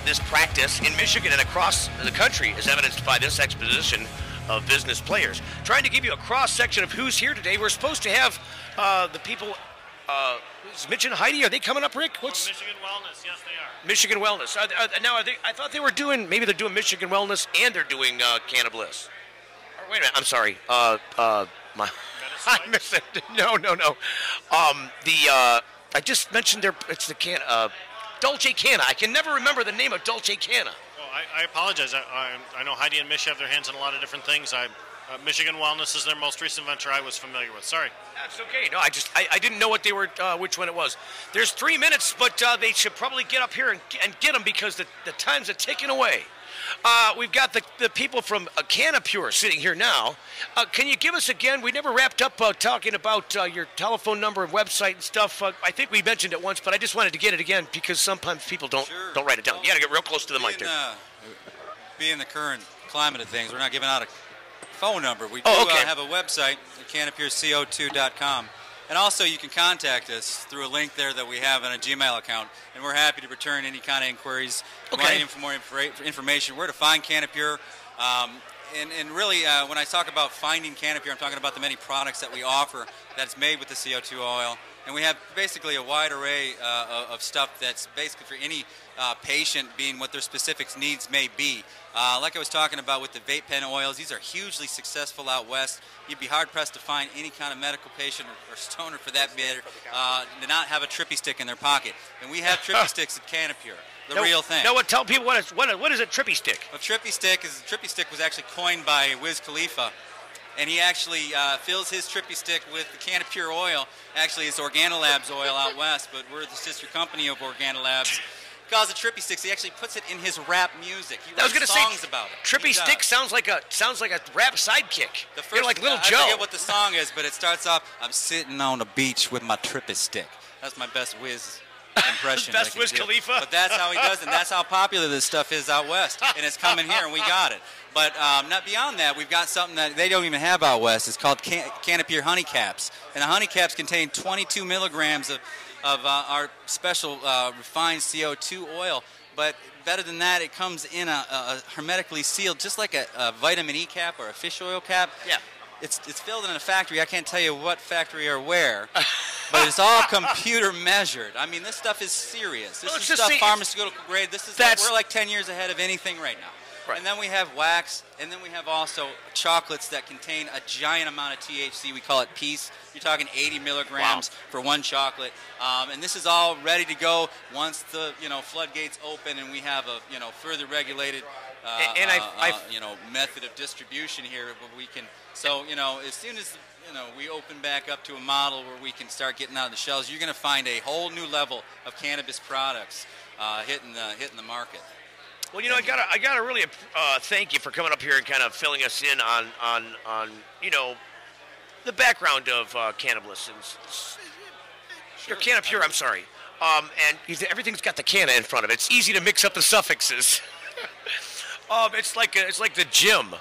this practice in Michigan and across the country, as evidenced by this exposition of business players. Trying to give you a cross-section of who's here today. We're supposed to have the people, is Mitch and Heidi, are they coming up, Rick? What's Michigan Wellness, yes they are. Michigan Wellness. Now, I thought they were doing, maybe they're doing Michigan Wellness and they're doing Cannabis. Or, wait a minute, I'm sorry. I missed it. No. I just mentioned it's the Dolce Canna. I can never remember the name of Dolce Canna. Oh, I apologize. I know Heidi and Mish have their hands on a lot of different things. Michigan Wellness is their most recent venture I was familiar with. Sorry. That's okay. No, I didn't know what they were, which one it was. There's 3 minutes, but they should probably get up here and get them because the time's a ticking away. We've got the people from Cannapure sitting here now. Can you give us again? We never wrapped up talking about your telephone number and website and stuff. I think we mentioned it once, but I just wanted to get it again because sometimes people don't write it down. You got to get real close to the mic there. Being the current climate of things, we're not giving out a phone number. We do have a website at cannapureco2.com. And also, you can contact us through a link there that we have in a Gmail account, and we're happy to return any kind of inquiries. Okay. For more information, where to find Cannapure. And really, when I talk about finding Cannapure, I'm talking about the many products that we offer that's made with the CO2 oil. And we have basically a wide array of stuff that's basically for any patient, being what their specific needs may be. Like I was talking about with the vape pen oils, these are hugely successful out west. You'd be hard-pressed to find any kind of medical patient or stoner, for that matter, to not have a trippy stick in their pocket. And we have trippy sticks at Cannapure, the real thing. No, tell people what is a trippy stick? A trippy stick was actually coined by Wiz Khalifa. And he actually fills his trippy stick with the Cannapure oil. Actually, it's Organolabs oil out west, but we're the sister company of Organolabs. He calls it trippy sticks. He actually puts it in his rap music. He writes songs about it. Trippy stick sounds like a rap sidekick. You're like Little Joe. I forget what the song is, but it starts off, "I'm sitting on the beach with my trippy stick." That's my best Wiz impression. Best Wiz Khalifa. But that's how he does it, and that's how popular this stuff is out west. And it's coming here, and we got it. But not beyond that, we've got something that they don't even have out west. It's called Cannapure Honey Caps. And the honey caps contain 22 milligrams of our special refined CO2 oil. But better than that, it comes in a hermetically sealed, just like a vitamin E cap or a fish oil cap. Yeah. it's filled in a factory. I can't tell you what factory or where, but it's all computer measured. I mean, this stuff is serious. This is stuff pharmaceutical grade. We're like 10 years ahead of anything right now. Right. And then we have wax, and then we have also chocolates that contain a giant amount of THC. We call it piece. You're talking 80 milligrams for one chocolate. And this is all ready to go once the floodgates open and we have a further regulated method of distribution here. Where we can as soon as we open back up to a model where we can start getting out of the shelves, you're going to find a whole new level of cannabis products hitting the market. Well, I gotta really thank you for coming up here and kind of filling us in on the background of cannabis or Canapure. I'm sorry, and everything's got the canna in front of it. It's easy to mix up the suffixes. It's like the gym,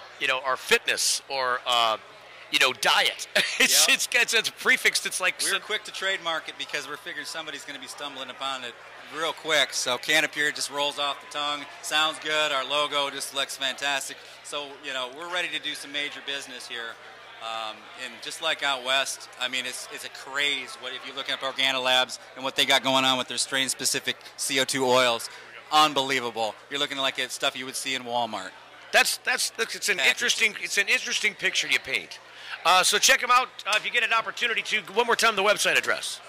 or fitness, or diet. It's prefixed. It's like we're quick to trademark it because we're figuring somebody's going to be stumbling upon it real quick. So Canapure just rolls off the tongue. Sounds good. Our logo just looks fantastic. So we're ready to do some major business here. And just like out west, I mean, it's a craze. If you look up Organolabs and what they got going on with their strain-specific CO2 oils, unbelievable. You're looking like it's stuff you would see in Walmart. It's an interesting picture you paint. So check them out if you get an opportunity to. One more time, the website address.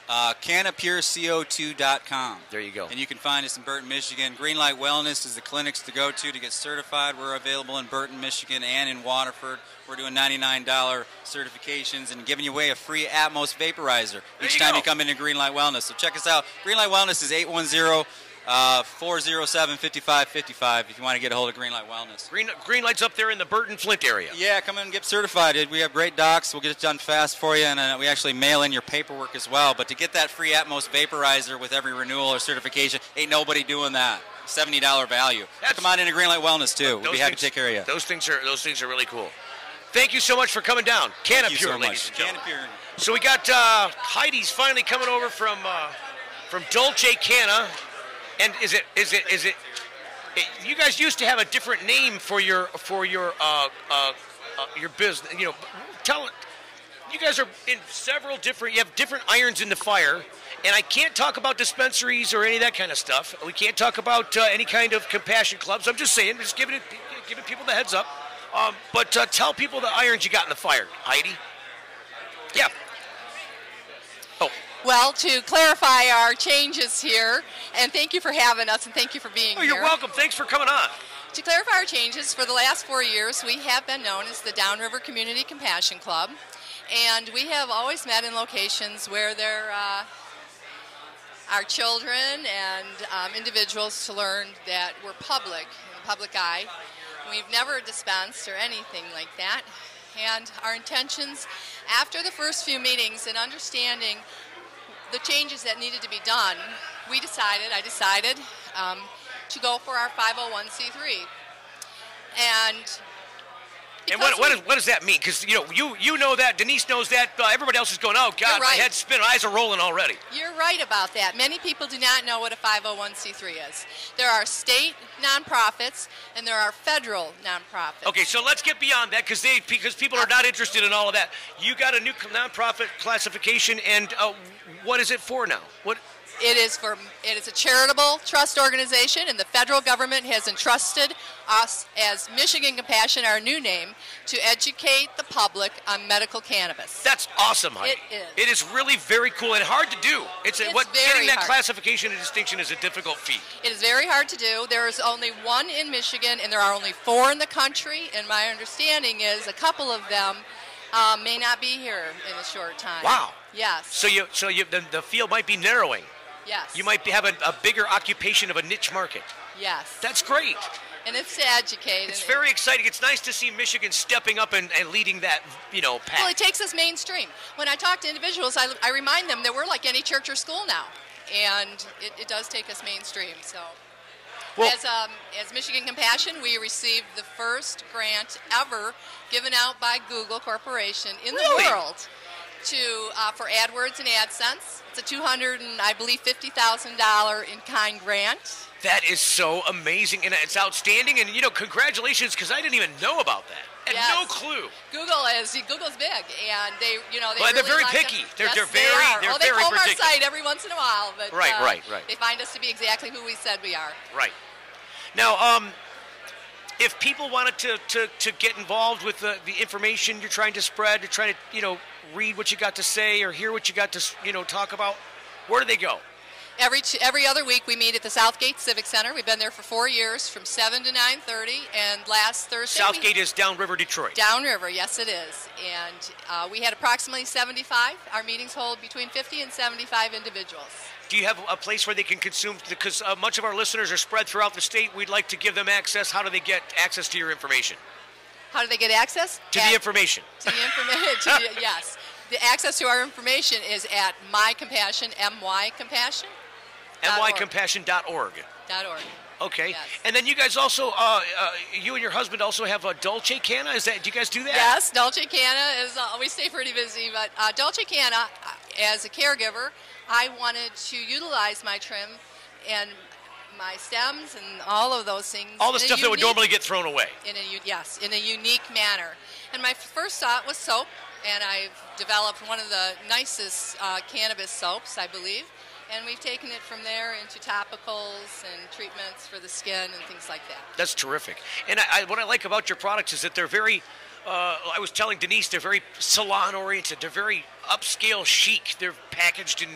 CannapureCO2.com. There you go. And you can find us in Burton, Michigan. Greenlight Wellness is the clinics to go to get certified. We're available in Burton, Michigan, and in Waterford. We're doing $99 certifications and giving you away a free Atmos vaporizer each time you come into Greenlight Wellness. So check us out. Greenlight Wellness is 810-407-5555 if you want to get a hold of Greenlight Wellness. Greenlight's up there in the Burton, Flint area. Yeah, come in and get certified. We have great docs. We'll get it done fast for you, and we actually mail in your paperwork as well. But to get that free Atmos vaporizer with every renewal or certification, ain't nobody doing that. $70 value. Come on into Greenlight Wellness, too. We'll be happy to take care of you. Those things are really cool. Thank you so much for coming down. Canapure, ladies and gentlemen. So we got Heidi's finally coming over from Dolce Canna. And is it? You guys used to have a different name for your business. Tell it. You guys are in several different. You have different irons in the fire, and I can't talk about dispensaries or any of that kind of stuff. We can't talk about any kind of compassion clubs. I'm just saying, just giving people the heads up. But tell people the irons you got in the fire, Heidi. Yeah. Well, to clarify our changes here, and thank you for having us, and thank you for being here. You're welcome. Thanks for coming on. To clarify our changes, for the last 4 years, we have been known as the Downriver Community Compassion Club, and we have always met in locations where there are children and individuals to learn that we're public, in the public eye. We've never dispensed or anything like that, and our intentions after the first few meetings and understanding the changes that needed to be done, I decided to go for our 501c3. And what does that mean? Because you know that, Denise knows that, everybody else is going, oh God, my head's spinning, eyes are rolling already. You're right about that. Many people do not know what a 501c3 is. There are state nonprofits and there are federal nonprofits. Okay, so let's get beyond that because people are not interested in all of that. You got a new nonprofit classification, and what is it for now? It is a charitable trust organization, and the federal government has entrusted us as Michigan Compassion, our new name, to educate the public on medical cannabis. That's awesome, Heidi. It is. It is really very cool and hard to do. Getting that classification and distinction is a difficult feat. It is very hard to do. There is only one in Michigan, and there are only 4 in the country, and my understanding is a couple of them may not be here in a short time. Wow. Yes. So the field might be narrowing. Yes. You might have a bigger occupation of a niche market. Yes. That's great. And it's to educate. It's very exciting. It's nice to see Michigan stepping up and leading that, path. Well, it takes us mainstream. When I talk to individuals, I remind them that we're like any church or school now. And it does take us mainstream. So, as Michigan Compassion, we received the first grant ever given out by Google Corporation in the world for AdWords and AdSense. It's a $250,000 in-kind grant. That is so amazing, and it's outstanding. And congratulations, because I didn't even know about that. I had no clue. Google's big, and they they're really very like picky. Them. They're yes, very they very comb our particular. site every once in a while, but right. They find us to be exactly who we said we are. Right. Now, if people wanted to get involved with the information you're trying to spread, to try to read what you got to say or hear what you got to talk about, where do they go? Every other week we meet at the Southgate Civic Center. We've been there for 4 years, from 7 to 9:30, and last Thursday. Southgate is downriver Detroit. Downriver, yes, it is. And we had approximately 75. Our meetings hold between 50 and 75 individuals. Do you have a place where they can consume? Because much of our listeners are spread throughout the state. We'd like to give them access. How do they get access to your information? How do they get access? To the information. To the information, yes. The access to our information is at mycompassion, mycompassion. mycompassion.org. .org. Okay. Yes. And then you guys also, you and your husband also have a Dolce Canna. Do you guys do that? Yes, Dolce Canna is. We stay pretty busy, but Dolce Canna, as a caregiver, I wanted to utilize my trim and my stems and all of those things. All the stuff that would normally get thrown away. In a unique manner. And my first thought was soap, and I've developed one of the nicest cannabis soaps, I believe. And we've taken it from there into topicals and treatments for the skin and things like that. That's terrific. And what I like about your products is that they're very, I was telling Denise, they're very salon-oriented. They're very upscale chic. They're packaged in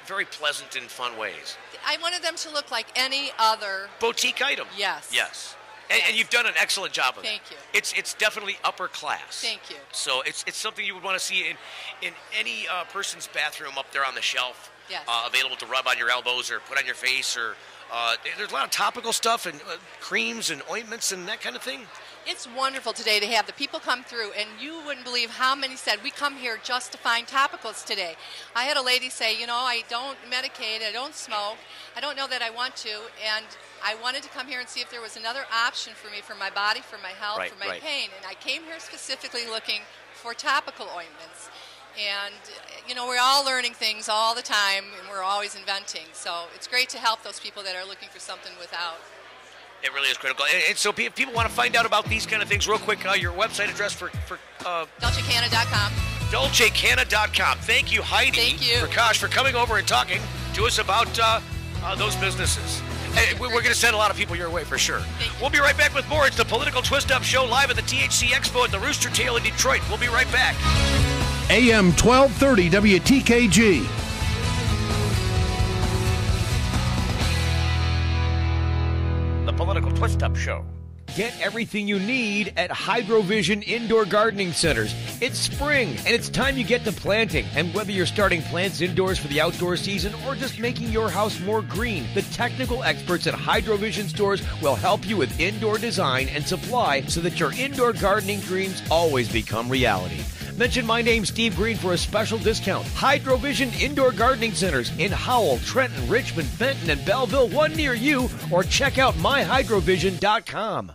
very pleasant and fun ways. I wanted them to look like any other boutique item. Yes. Yes. And you've done an excellent job of it. Thank you. It's definitely upper class. Thank you. So it's something you would want to see in any person's bathroom up there on the shelf. Yes. Available to rub on your elbows or put on your face, or there's a lot of topical stuff and creams and ointments and that kind of thing. It's wonderful today to have the people come through, and you wouldn't believe how many said, we come here just to find topicals today. I had a lady say, I don't medicate, I don't smoke, I don't know that I want to, and I wanted to come here and see if there was another option for me, for my body, for my health, for my pain, and I came here specifically looking for topical ointments. And, we're all learning things all the time, and we're always inventing, so it's great to help those people that are looking for something without. It really is critical. And so if people want to find out about these kind of things, real quick, your website address for DolceCanna.com. DolceCanna.com. Thank you, Heidi. Thank you. Prakash, for coming over and talking to us about those businesses. We're going to send a lot of people your way for sure. We'll be right back with more. It's the Political Twist-Up Show live at the THC Expo at the Roostertail in Detroit. We'll be right back. AM 1230 WTKG. The Political Twist-Up Show. Get everything you need at Hydrovision Indoor Gardening Centers. It's spring, and it's time you get to planting. And whether you're starting plants indoors for the outdoor season or just making your house more green, the technical experts at Hydrovision stores will help you with indoor design and supply so that your indoor gardening dreams always become reality. Mention my name, Steve Green, for a special discount. Hydrovision Indoor Gardening Centers in Howell, Trenton, Richmond, Fenton, and Belleville, one near you, or check out myhydrovision.com.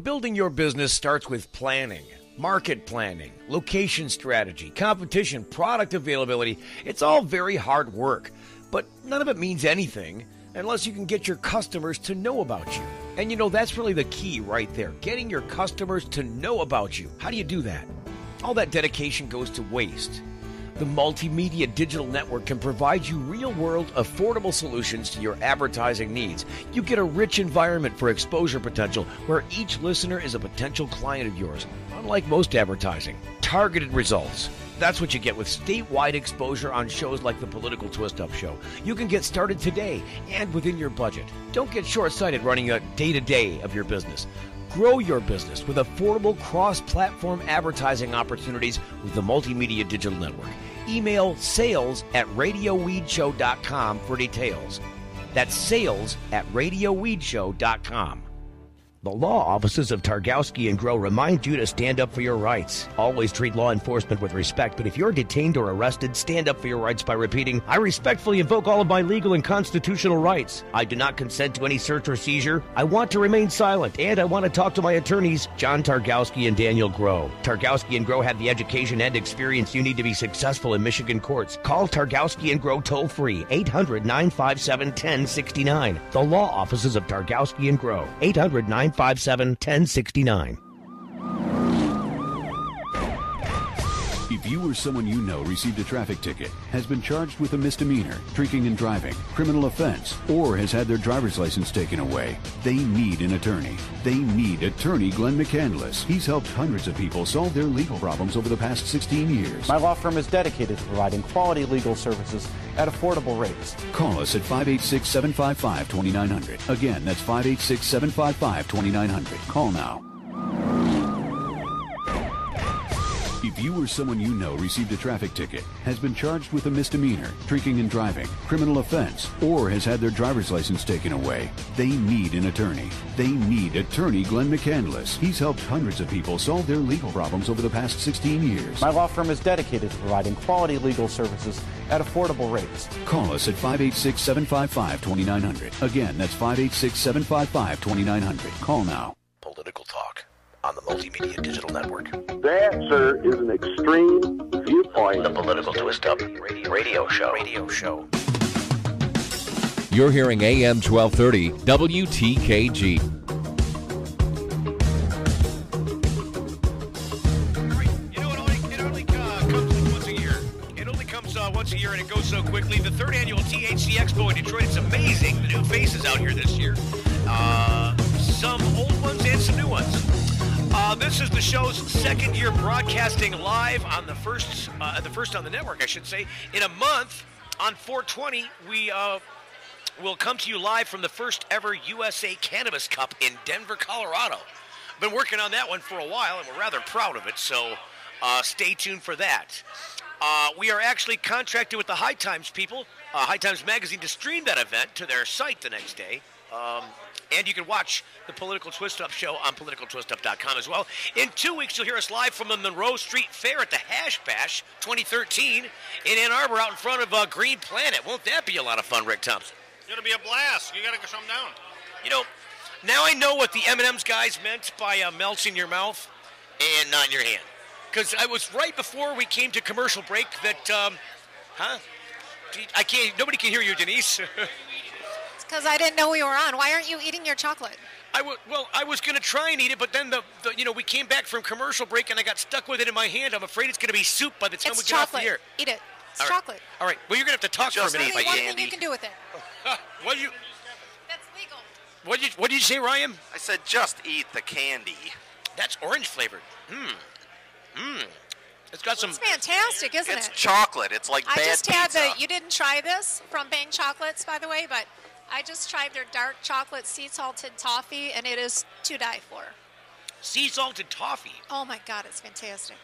Building your business starts with planning, market planning, location strategy, competition, product availability. It's all very hard work, but none of it means anything unless you can get your customers to know about you. And that's really the key right there, getting your customers to know about you. How do you do that? All that dedication goes to waste. The Multimedia Digital Network can provide you real-world, affordable solutions to your advertising needs. You get a rich environment for exposure potential where each listener is a potential client of yours, unlike most advertising. Targeted results. That's what you get with statewide exposure on shows like the Political Twist-Up Show. You can get started today and within your budget. Don't get short-sighted running a day-to-day of your business. Grow your business with affordable cross-platform advertising opportunities with the Multimedia Digital Network. Email sales@radioweedshow.com for details. That's sales@radioweedshow.com. The law offices of Targowski and Grow remind you to stand up for your rights. Always treat law enforcement with respect, but if you're detained or arrested, stand up for your rights by repeating, I respectfully invoke all of my legal and constitutional rights. I do not consent to any search or seizure. I want to remain silent, and I want to talk to my attorneys, John Targowski and Daniel Grow. Targowski and Grow have the education and experience you need to be successful in Michigan courts. Call Targowski and Grow toll-free, 800-957-1069. The law offices of Targowski and Grow, 800-957-1069. If you or someone you know received a traffic ticket, has been charged with a misdemeanor, drinking and driving, criminal offense, or has had their driver's license taken away, they need an attorney. They need attorney Glenn McCandless. He's helped hundreds of people solve their legal problems over the past 16 years. My law firm is dedicated to providing quality legal services at affordable rates. Call us at 586-755-2900. Again, that's 586-755-2900. Call now. If you or someone you know received a traffic ticket, has been charged with a misdemeanor, drinking and driving, criminal offense, or has had their driver's license taken away, they need an attorney. They need attorney Glenn McCandless. He's helped hundreds of people solve their legal problems over the past 16 years. My law firm is dedicated to providing quality legal services at affordable rates. Call us at 586-755-2900. Again, that's 586-755-2900. Call now. Political talk on the Multimedia Digital Network. That, sir, is an extreme viewpoint. The Political Twist Up radio show. You're hearing AM 1230 WTKG. Once a year, and it goes so quickly. The third annual THC Expo in Detroit. It's amazing. The new faces out here this year. Some old ones and some new ones. This is the show's second year broadcasting live on the first on the network, I should say. In a month, on 4/20, we will come to you live from the first ever USA Cannabis Cup in Denver, Colorado. Been working on that one for a while, and we're rather proud of it, so stay tuned for that. We are actually contracted with the High Times people, High Times Magazine, to stream that event to their site the next day. And you can watch the Political Twist-Up show on politicaltwistup.com as well. In 2 weeks, you'll hear us live from the Monroe Street Fair at the Hash Bash 2013 in Ann Arbor out in front of Green Planet. Won't that be a lot of fun, Rick Thompson? It's going to be a blast. You got to go come down. You know, now I know what the M&M's guys meant by melts in your mouth and not in your hand. Because I was right before we came to commercial break that, nobody can hear you, Denise. Because I didn't know we were on. Why aren't you eating your chocolate? I was going to try and eat it, but then we came back from commercial break and I got stuck with it in my hand. I'm afraid it's going to be soup by the time we get off the air. Eat it. It's All right. chocolate. All right. Well, you're going to have to talk for a minute. Only one thing you can do with it. What you? That's legal. What did you say, Ryan? I said just eat the candy. That's orange flavored. It's got some. It's fantastic, isn't it? It's chocolate. It's like bad pizza. I just had you didn't try this from Bang Chocolates, by the way, but I just tried their dark chocolate sea salted toffee, and it is to die for. Sea salted toffee. Oh my God, it's fantastic.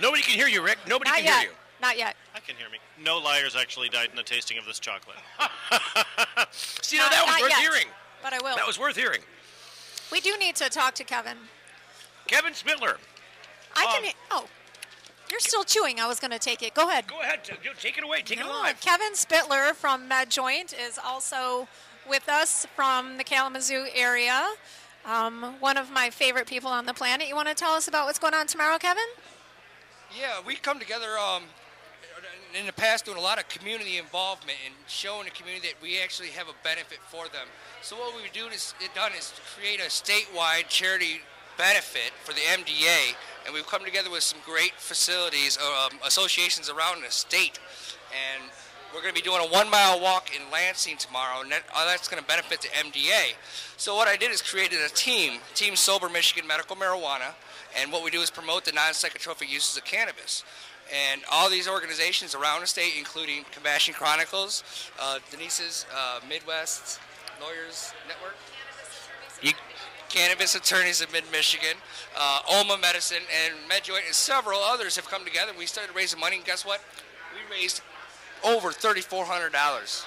Nobody can hear you, Rick. Nobody can hear you. Not yet. I can hear me. No liars actually died in the tasting of this chocolate. See, that was worth hearing. But I will. That was worth hearing. We do need to talk to Kevin. Kevin Spittler. You're still chewing. I was going to take it. Go ahead. Go ahead. Take it away. Take it live. Kevin Spittler from MedJoint is also with us from the Kalamazoo area. One of my favorite people on the planet. You want to tell us about what's going on tomorrow, Kevin? Yeah, we come together in the past doing a lot of community involvement and showing the community that we actually have a benefit for them. So what we've done is create a statewide charity benefit for the MDA, and we've come together with some great facilities, associations around the state, and we're going to be doing a 1 mile walk in Lansing tomorrow, and that's going to benefit the MDA. So what I did is created a Team Sober Michigan Medical Marijuana, and what we do is promote the non-psychotropic uses of cannabis. And all these organizations around the state, including Compassion Chronicles, Denise's Midwest Lawyers Network, Cannabis Attorneys of Mid-Michigan, OMA Medicine, and MedJoint, and several others have come together. We started raising money, and guess what? We raised over $3,400.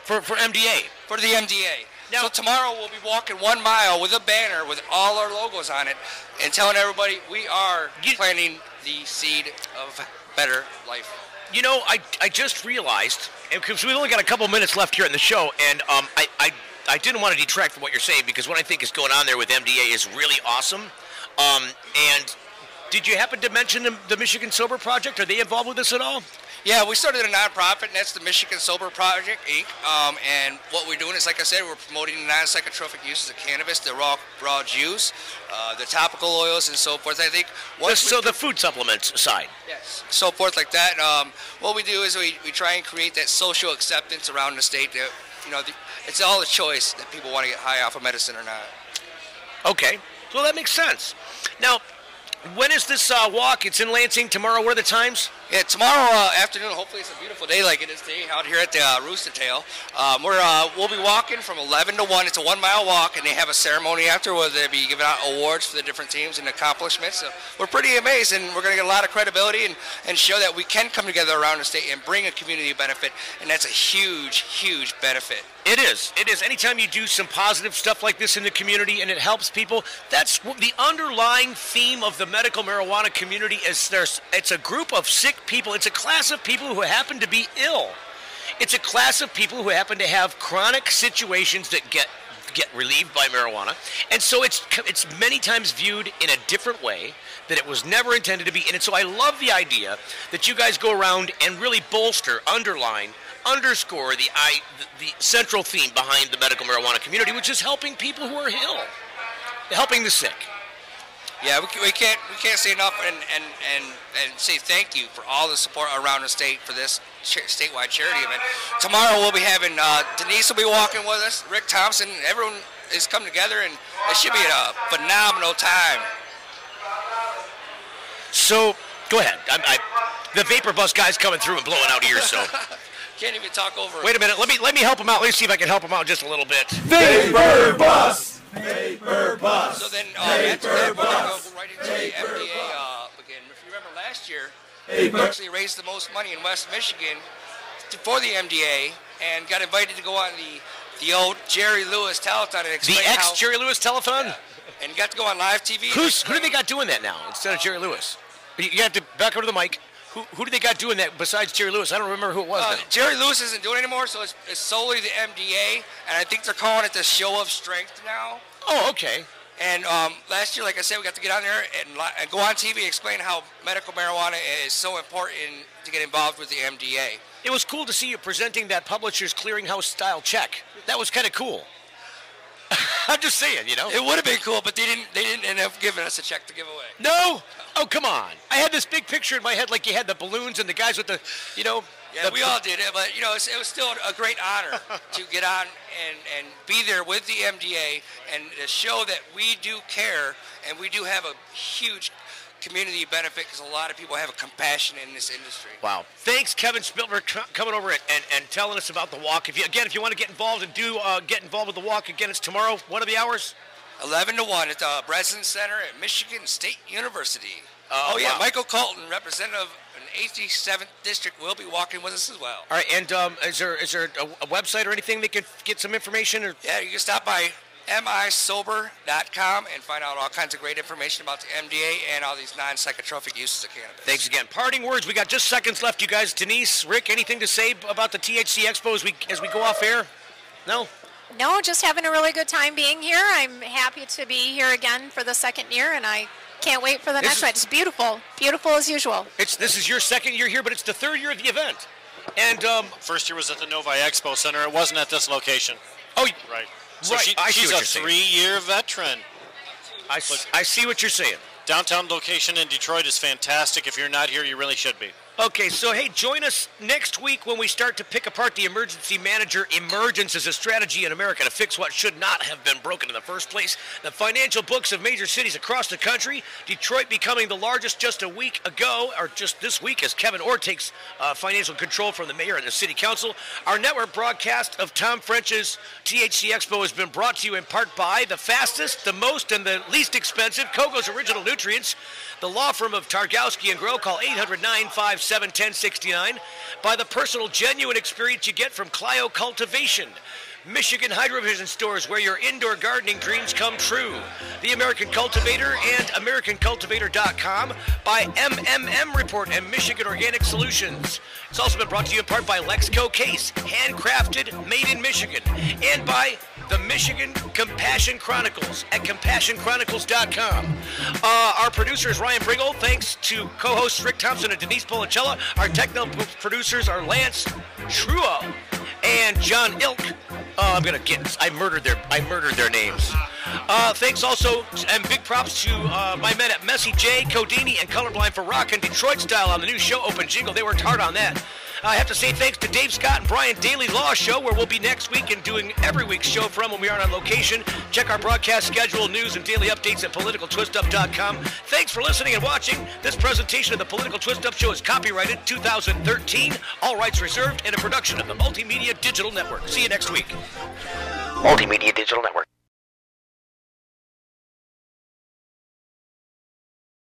For MDA? For the MDA. So tomorrow we'll be walking 1 mile with a banner with all our logos on it and telling everybody we are planting the seed of better life. You know, I just realized, because we've only got a couple minutes left here in the show, and I didn't want to detract from what you're saying, because what I think is going on there with MDA is really awesome. And did you happen to mention the Michigan Sober Project? Are they involved with this at all? Yeah, we started a nonprofit, and that's the Michigan Sober Project, Inc. And what we're doing is, like I said, we're promoting the non-psychotropic uses of cannabis, the raw juice, the topical oils, and so forth. I think the food supplements side. Yes, so forth like that. What we do is we try and create that social acceptance around the state. That, you know, it's all a choice that people want to get high off of medicine or not. Okay, well that makes sense. Now, when is this walk? It's in Lansing tomorrow. What are the times? Yeah, tomorrow afternoon. Hopefully it's a beautiful day like it is today out here at the Roostertail. We'll be walking from 11 to 1. It's a 1 mile walk, and they have a ceremony after where they'll be giving out awards for the different teams and accomplishments. So we're pretty amazed, and we're going to get a lot of credibility and show that we can come together around the state and bring a community benefit, and that's a huge, huge benefit. It is. It is. Anytime you do some positive stuff like this in the community and it helps people, that's the underlying theme of the medical marijuana community. It's a group of sick people. It's a class of people who happen to be ill. It's a class of people who happen to have chronic situations that get relieved by marijuana. And so it's many times viewed in a different way that it was never intended to be. And so I love the idea that you guys go around and really bolster, underscore the central theme behind the medical marijuana community, which is helping people who are ill, helping the sick. Yeah, we can't say enough and say thank you for all the support around the state for this statewide charity event. Tomorrow we'll be having Denise will be walking with us, Rick Thompson, everyone is coming together, and it should be a phenomenal time. So go ahead. The vapor bus guy's coming through and blowing out ears, so. Can't even talk over. Wait a minute. Let me help him out. Let me see if I can help him out just a little bit. Vapor bus. Vapor bus. So then after that, we're going to go right into the MDA again. If you remember last year, we actually raised the most money in West Michigan for the MDA and got invited to go on the old Jerry Lewis telethon and explain the ex-Jerry Lewis telethon? Yeah, and got to go on live TV. Who do they got doing that now instead of Jerry Lewis? You have to back over to the mic. Who do they got doing that besides Jerry Lewis? I don't remember who it was. Jerry Lewis isn't doing it anymore, so it's solely the MDA, and I think they're calling it the Show of Strength now. Oh, okay. And last year, like I said, we got to get on there and go on TV, explain how medical marijuana is so important to get involved with the MDA. It was cool to see you presenting that Publishers Clearinghouse style check. That was kind of cool. I'm just saying, you know. It would have been cool, but they didn't end up giving us a check to give away. No? Oh, come on. I had this big picture in my head like you had the balloons and the guys with the, you know. Yeah, we all did it, but, you know, it was still a great honor to get on and be there with the MDA and to show that we do care and we do have a huge community benefit because a lot of people have a compassion in this industry. Wow. Thanks, Kevin Spilberg, coming over and telling us about the walk. If you want to get involved and get involved with the walk, again, it's tomorrow. What are the hours? 11 to 1 at the Breslin Center at Michigan State University. Oh, yeah. Wow. Michael Colton, representative in the 87th District, will be walking with us as well. All right, and is there a website or anything they can get some information? Or? Yeah, you can stop by misober.com and find out all kinds of great information about the MDA and all these non-psychotropic uses of cannabis. Thanks again. Parting words. We got just seconds left, you guys. Denise, Rick, anything to say about the THC Expo as we go off air? No? No, just having a really good time being here. I'm happy to be here again for the second year, and I can't wait for the next one. It's beautiful. Beautiful as usual. This is your second year here, but it's the third year of the event. And first year was at the Novi Expo Center. It wasn't at this location. Oh, right. So right. She's a 3-year veteran. I see what you're saying. Downtown location in Detroit is fantastic. If you're not here, you really should be. Okay, so hey, join us next week when we start to pick apart the emergency manager emergence as a strategy in America to fix what should not have been broken in the first place. The financial books of major cities across the country. Detroit becoming the largest just a week ago, or just this week, as Kevin Orr takes financial control from the mayor and the city council. Our network broadcast of Tom French's THC Expo has been brought to you in part by the fastest, the most, and the least expensive Kogo's Original Nutrients. The law firm of Targowski & Grow, call 800-957-1069. By the personal, genuine experience you get from Clio Cultivation. Michigan Hydro Vision stores, where your indoor gardening dreams come true. The American Cultivator and AmericanCultivator.com, by MMM Report and Michigan Organic Solutions. It's also been brought to you in part by Lexco Case, handcrafted, made in Michigan, and by the Michigan Compassion Chronicles at CompassionChronicles.com. Our producer is Ryan Bringle. Thanks to co-hosts Rick Thompson and Denise Policella. Our technical producers are Lance Truo and John Ilk. I murdered their names. Thanks also, and big props to my men at Messy J, Codini, and Colorblind for Rockin' Detroit Style on the new show, Open Jingle. They worked hard on that. I have to say thanks to Dave Scott and Brian Daily Law Show, where we'll be next week and doing every week's show from when we aren't on location. Check our broadcast schedule, news, and daily updates at politicaltwistup.com. Thanks for listening and watching. This presentation of the Political Twist Up Show is copyrighted 2013. All rights reserved, and a production of the Multimedia Digital Network. See you next week. Multimedia Digital Network.